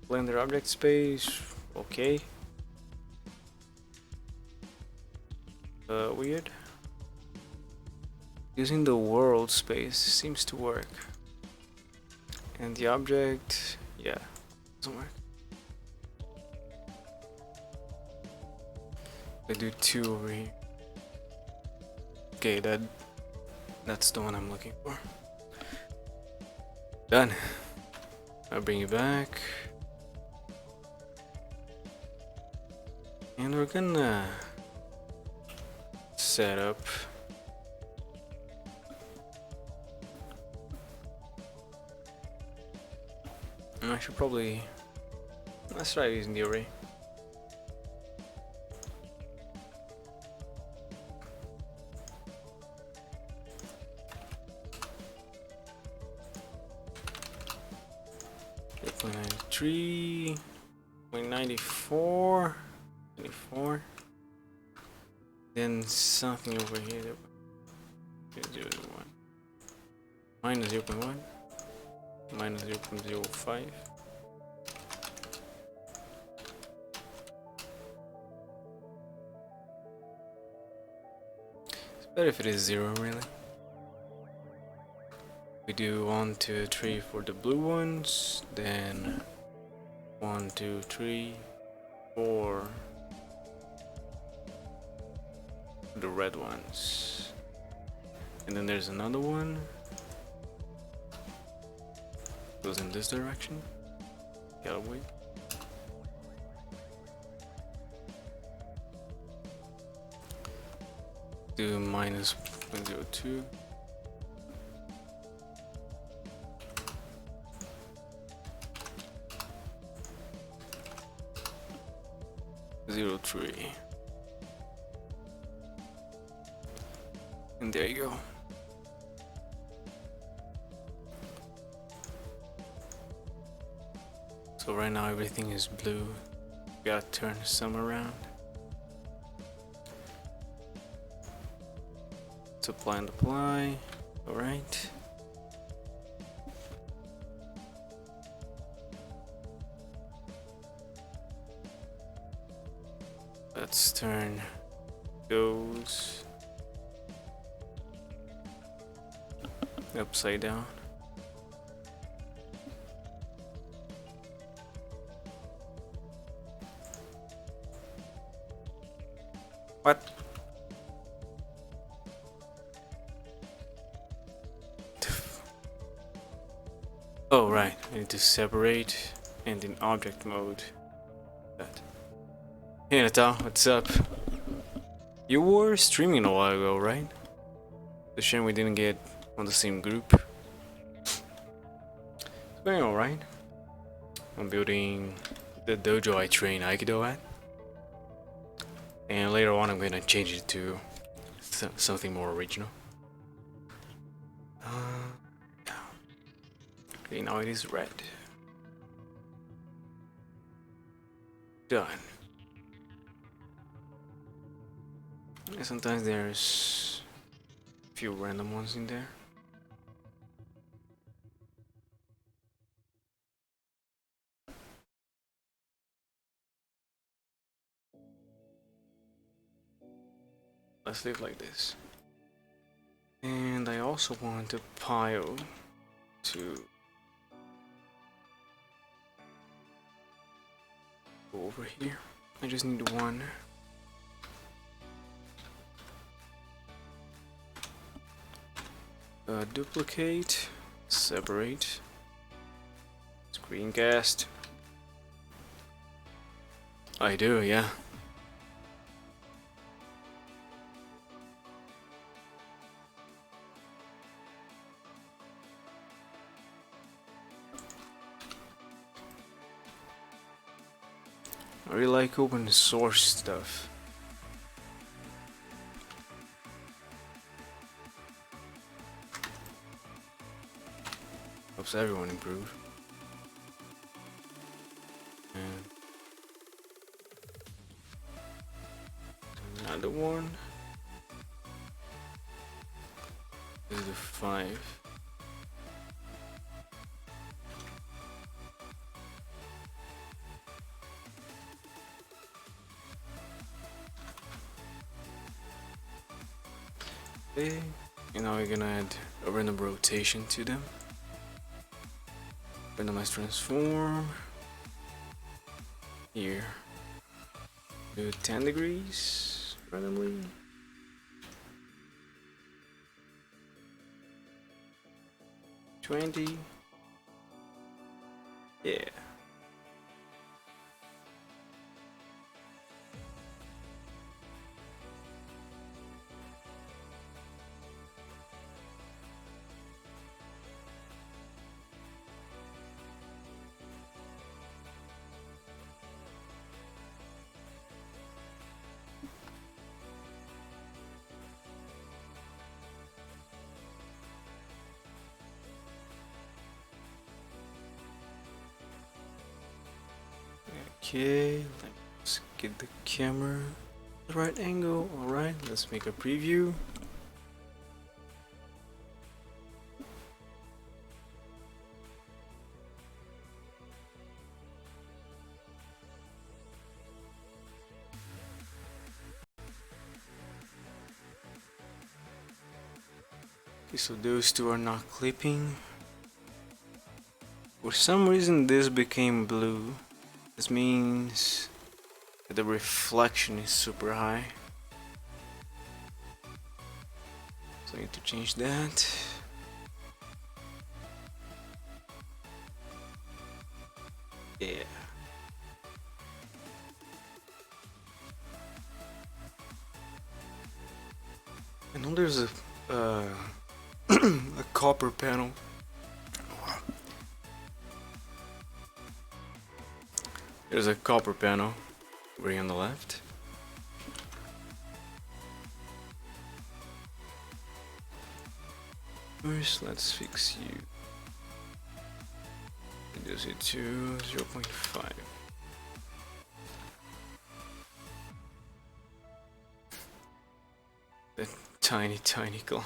Blender object space. Okay. Weird. Using the world space seems to work. And the object, yeah, doesn't work. I do 2 over here. Okay, that's the one I'm looking for. Done. I'll bring you back. And we're gonna set up I should probably let's try using the array. .93, 0.94, 24. Then something over here that 0.1 minus 0.1 minus 0.05. It's better if it is 0, really. We do 1, 2, 3 for the blue ones, then 1, 2, 3, 4 for the red ones, and then there's another one goes in this direction. Gotta wait. Do minus 0.02. 03. And there you go. So right now everything is blue. Gotta turn some around. Supply and apply. Alright. Let's turn those upside down. What? Oh right, I need to separate and in object mode. That. Hey Natal, what's up? You were streaming a while ago, right? The shame we didn't get on the same group. It's going alright. I'm building the dojo I train Aikido at. And later on I'm gonna change it to something more original. Yeah. Okay, now it is red. Done. And sometimes there's a few random ones in there. Let's leave like this. And I also want a pile to go over here. I just need one. Duplicate, separate, screencast. I do, yeah. I really like open source stuff. Helps everyone improve. And another one. This is the 5. Okay, and now we're gonna add a random rotation to them. Randomize transform. Here. Do 10 degrees randomly. $20. Yeah. Okay, let's get the camera the right angle. Alright, let's make a preview. Okay, so those two are not clipping. For some reason this became blue. This means that the reflection is super high. So I need to change that. Yeah. I know there's a a copper panel. There's a copper panel Bring on the left. First, let's fix you. Reduce it to 0.5. That tiny clock.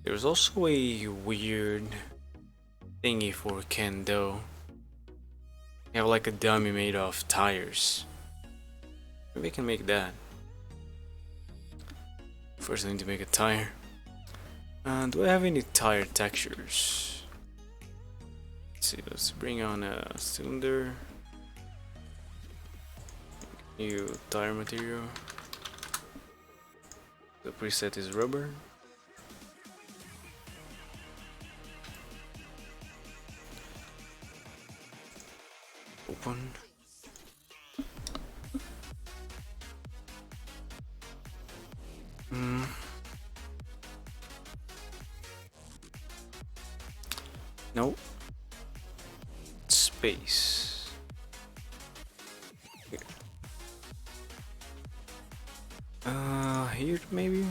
There's also a weird thingy for kendo. You have like a dummy made of tires. Maybe I can make that. First I need to make a tire. Do I have any tire textures? Let's see, let's bring on a cylinder. New tire material. The preset is rubber. Open. No. Space. Here maybe?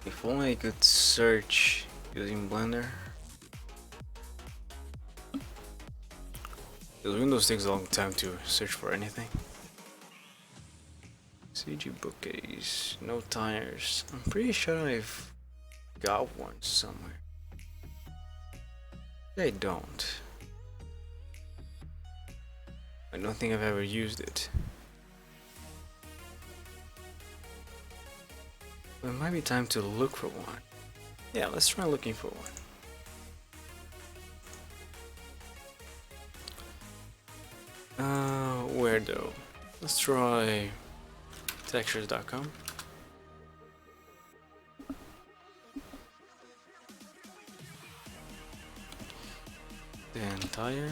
If only I could search using Blender. Because Windows takes a long time to search for anything. CG bookcase, no tires. I'm pretty sure I've got one somewhere. I don't. I don't think I've ever used it. But it might be time to look for one. Yeah, let's try looking for one. Where though? Let's try textures.com. Then tire.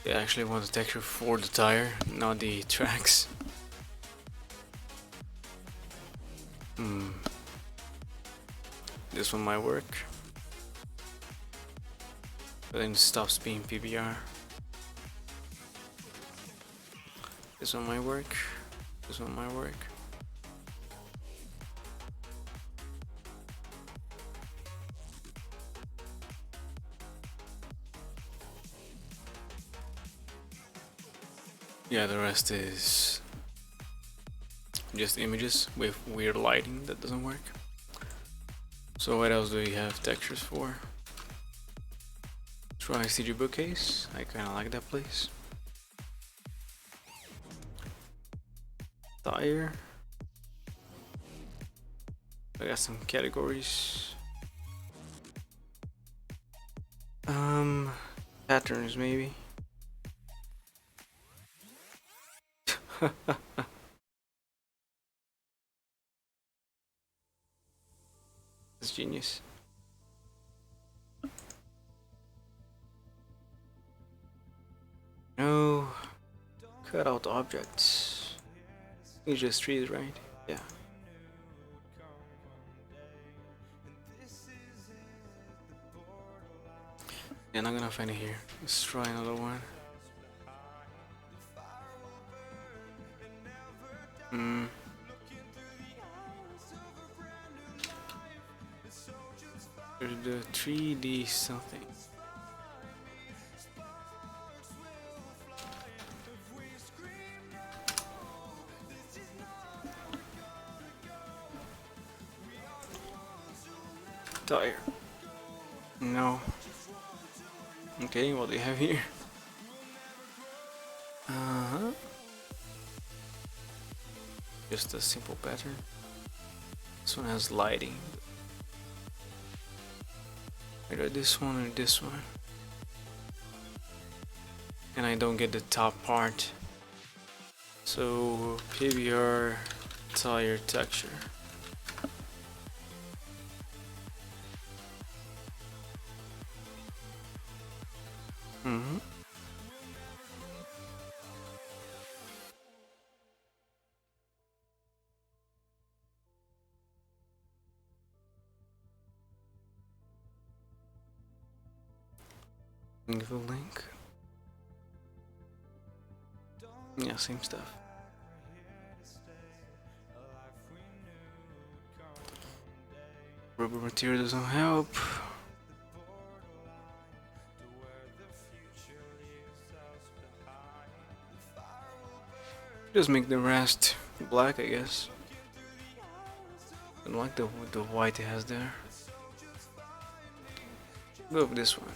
I actually want the texture for the tire, not the tracks. This one might work. But then it stops being PBR. This one might work. This one might work. Yeah, the rest is just images with weird lighting that doesn't work. So what else do we have textures for? Try CG bookcase. I kinda like that place. Tire. I got some categories. Patterns maybe. That's genius. No. Cut out objects. It's just trees, right? Yeah. Yeah, not gonna find it here. Let's try another one. There's the 3D something. Tire. No. Okay, what do you have here? Uh-huh. Just a simple pattern. This one has lighting. Either this one or this one. And I don't get the top part. So PBR tire texture. Mm-hmm. Give a link. Yeah, same stuff. Rubber material doesn't help. Just make the rest black, I guess. Don't like the white it has there. Go with this one.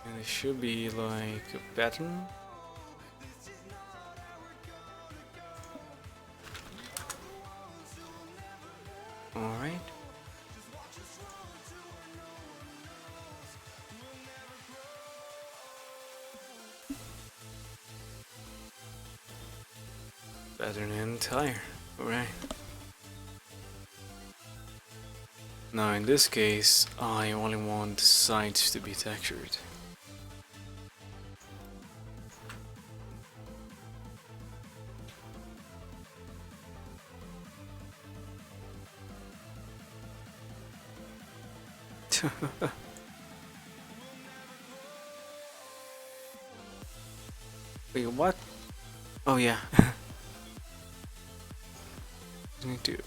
And it should be like a pattern. Alright. Pattern and tire. Alright. Now in this case, I only want the sides to be textured. Wait, what? Oh yeah. Need to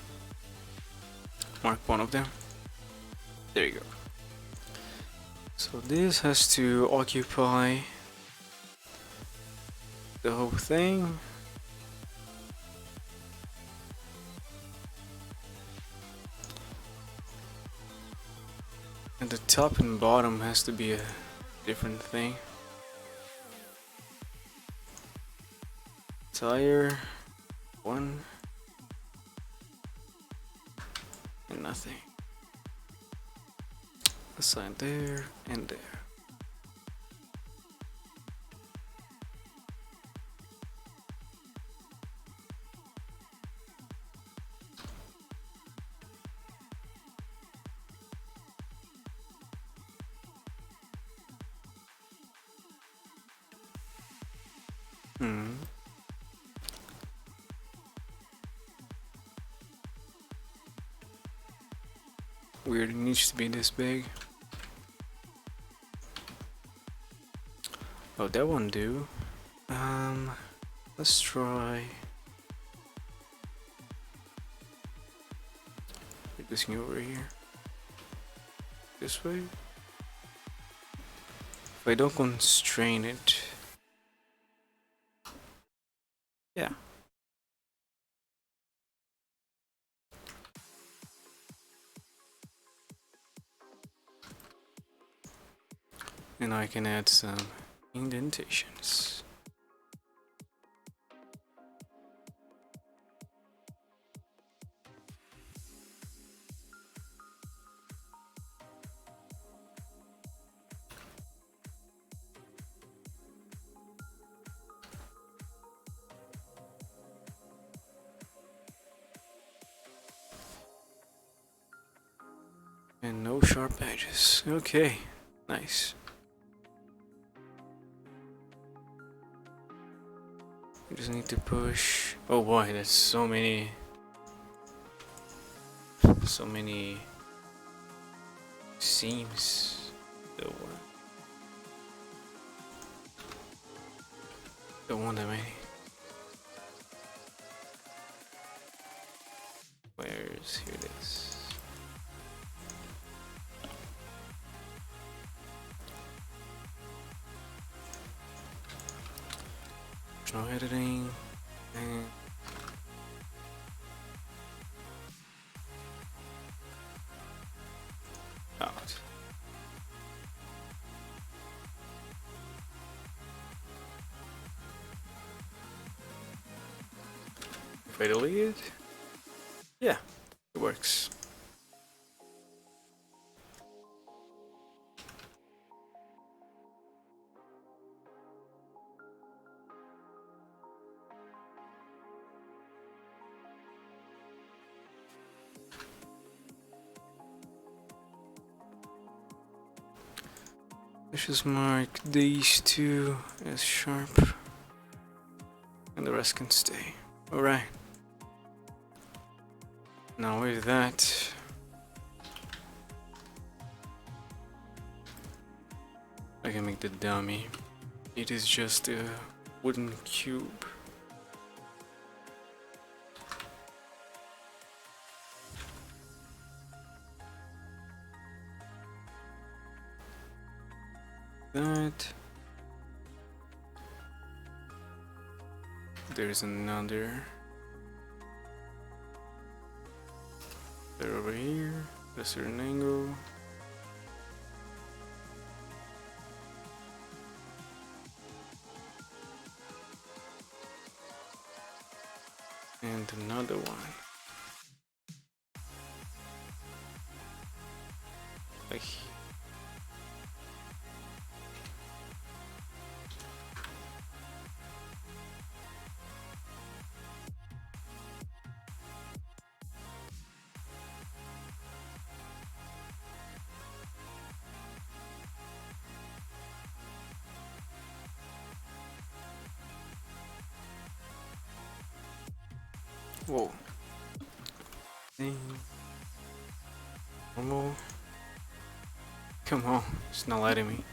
mark one of them. There you go. So this has to occupy the whole thing. And the top and bottom has to be a different thing. Tire, one, and nothing. A sign there and there. Weird, it needs to be this big. Oh, that won't do. Let's try put this thing over here. This way. If I don't constrain it. Yeah. And I can add some indentations. And no sharp edges. Okay, nice. I just need to push. Oh boy, that's so many seams. Don't want that many. Where's here it is. No editing and out. If I delete it, yeah, it works. Let's just mark these two as sharp, and the rest can stay. Alright. Now with that, I can make the dummy. It is just a wooden cube. That. There's another. They're over here, at a certain angle. And another one. Like whoa. Normal. Come on, it's not letting me.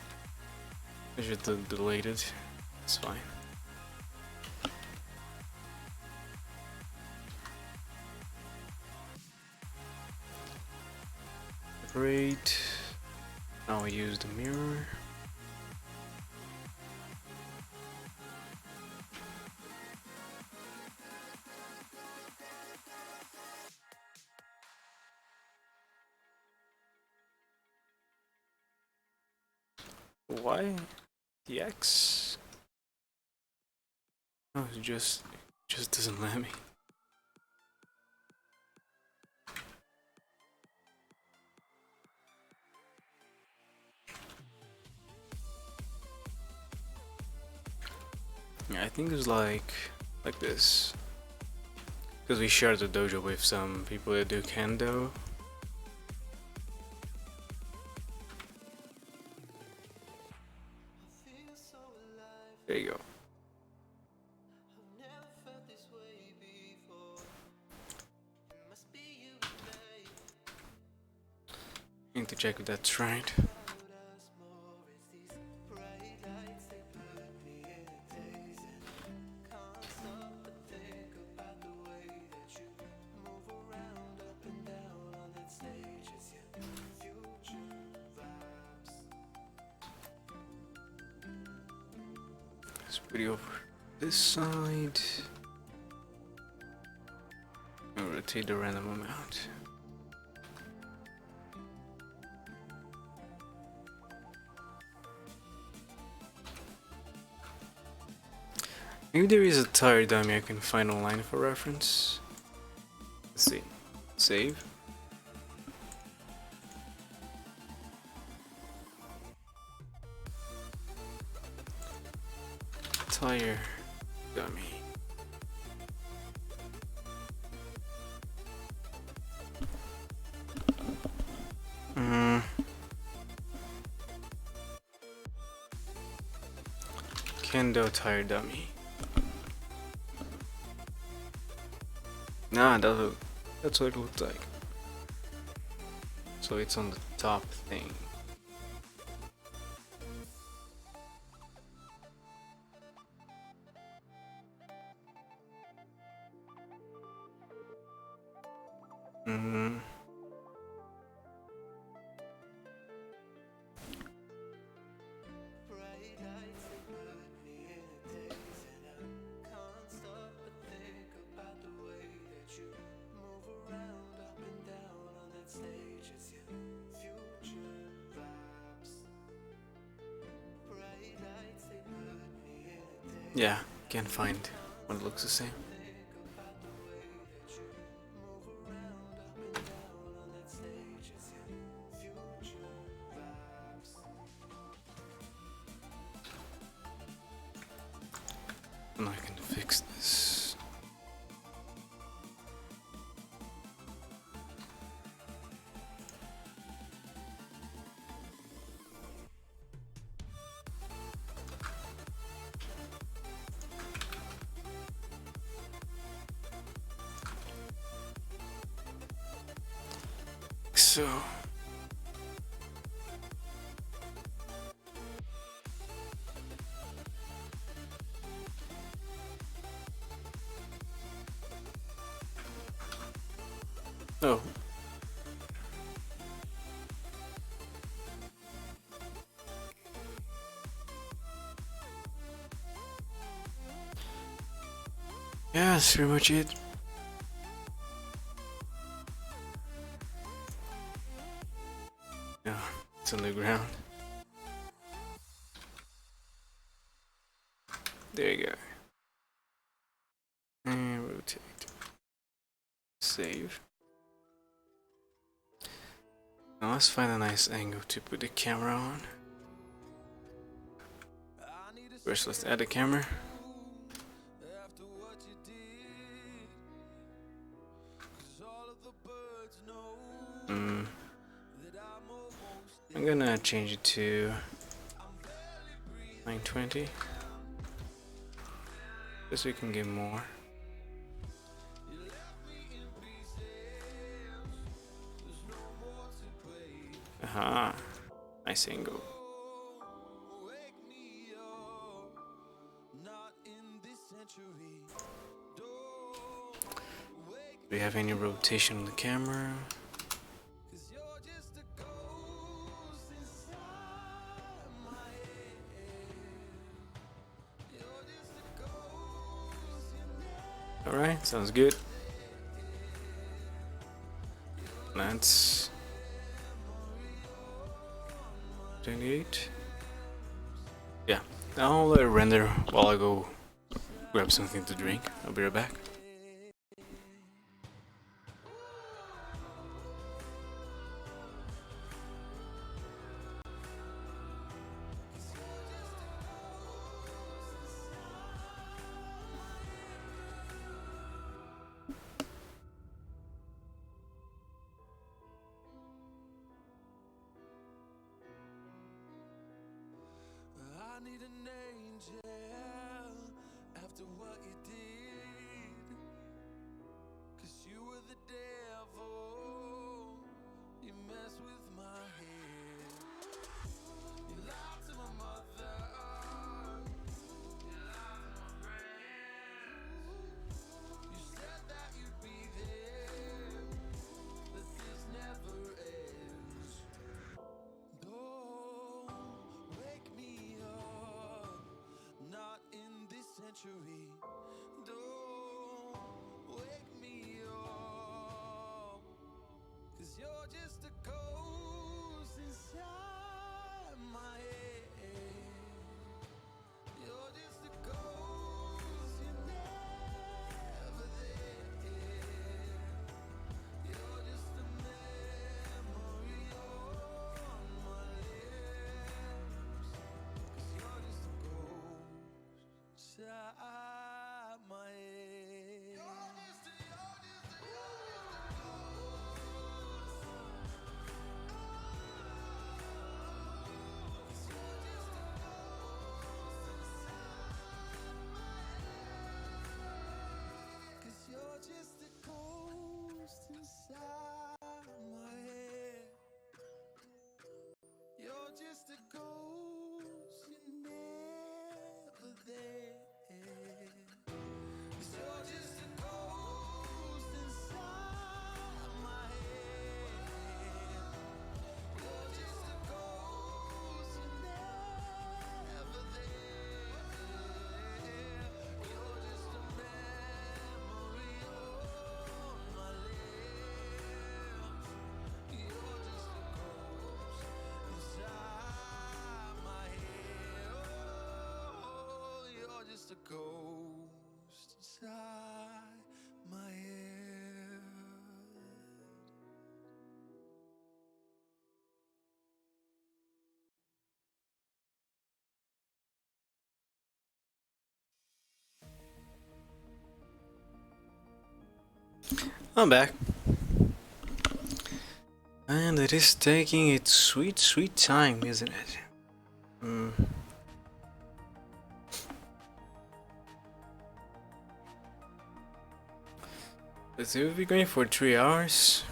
I should delete it. It's fine. Great. Now we use the mirror. Why the X? Oh, it just doesn't let me. Yeah, I think it's like this, because we share the dojo with some people that do kendo. There you go. Need to check if that's right. Let's put it over this side and rotate the random amount. Maybe there is a tire dummy I can find online for reference. Let's see. Save. Tire dummy. Kendo tire dummy. Nah, that's what it looks like. So it's on the top thing. Yeah, can't find one that looks the same. so oh. Yeah, that's pretty much it. Yeah, it's on the ground. There you go. And rotate. Save. Now let's find a nice angle to put the camera on. First, let's add the camera. I'm gonna change it to 920, just so we can get more. Aha, nice angle. Do we have any rotation on the camera? Alright, sounds good. Let's 28. Yeah, I'll let it render while I go grab something to drink. I'll be right back. I need an angel after what you did, 'cause you were the devil, you messed with my head, you lied to my mother, you lied to my friends, you said that you'd be there, but this never ends. Don't wake me up, not in this century. Don't wake me up, 'cause you're just a ghost inside my head. You're just a ghost, you're never there. You're just a memory on my lips, 'cause you're just a ghost inside my head. You're just a ghost inside my head. You're just a ghost, you're never there. 'Cause you're just a ghost inside my head. You're just a ghost, you're never there. You're just a memory on my lips. You're just a ghost inside my head. Oh, you're just a ghost inside my head. I'm back. And it is taking its sweet, sweet time, isn't it? Let's see, we'll be going for 3 hours.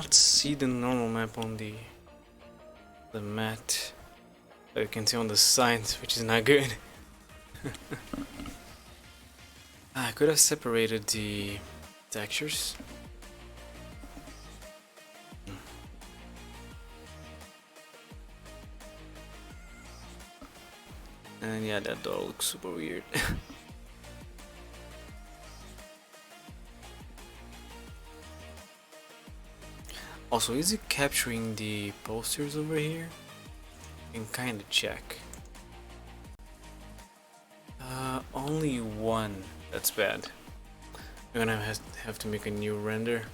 cannot see the normal map on the mat. You can see on the signs, which is not good. I could have separated the textures. And yeah, that door looks super weird. Also, is it capturing the posters over here? You can kinda check. Only one. That's bad. I'm gonna have to make a new render.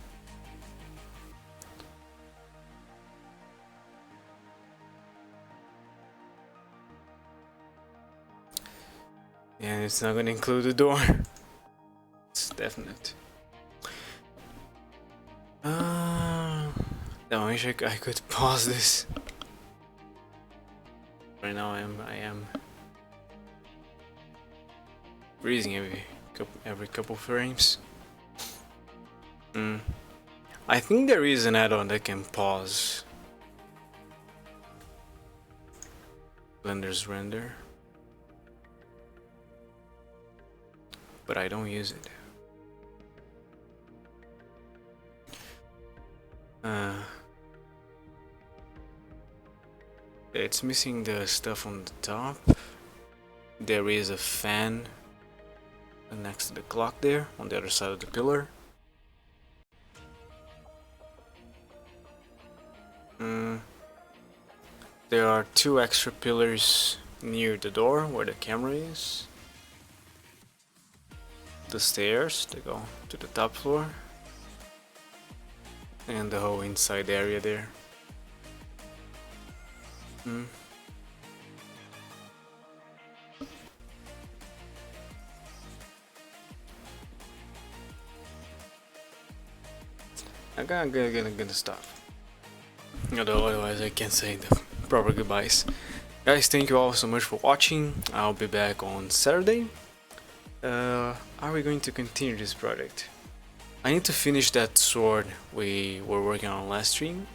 And it's not gonna include the door. It's definite. I wish I could pause this. Right now I am freezing every couple frames. I think there is an add-on that can pause Blender's render, but I don't use it. It's missing the stuff on the top. There is a fan next to the clock there on the other side of the pillar. There are two extra pillars near the door where the camera is. The stairs that go to the top floor. And the whole inside area there. I'm gonna stop. Otherwise I can't say the proper goodbyes. Guys, thank you all so much for watching. I'll be back on Saturday. Are we going to continue this project? I need to finish that sword we were working on last stream.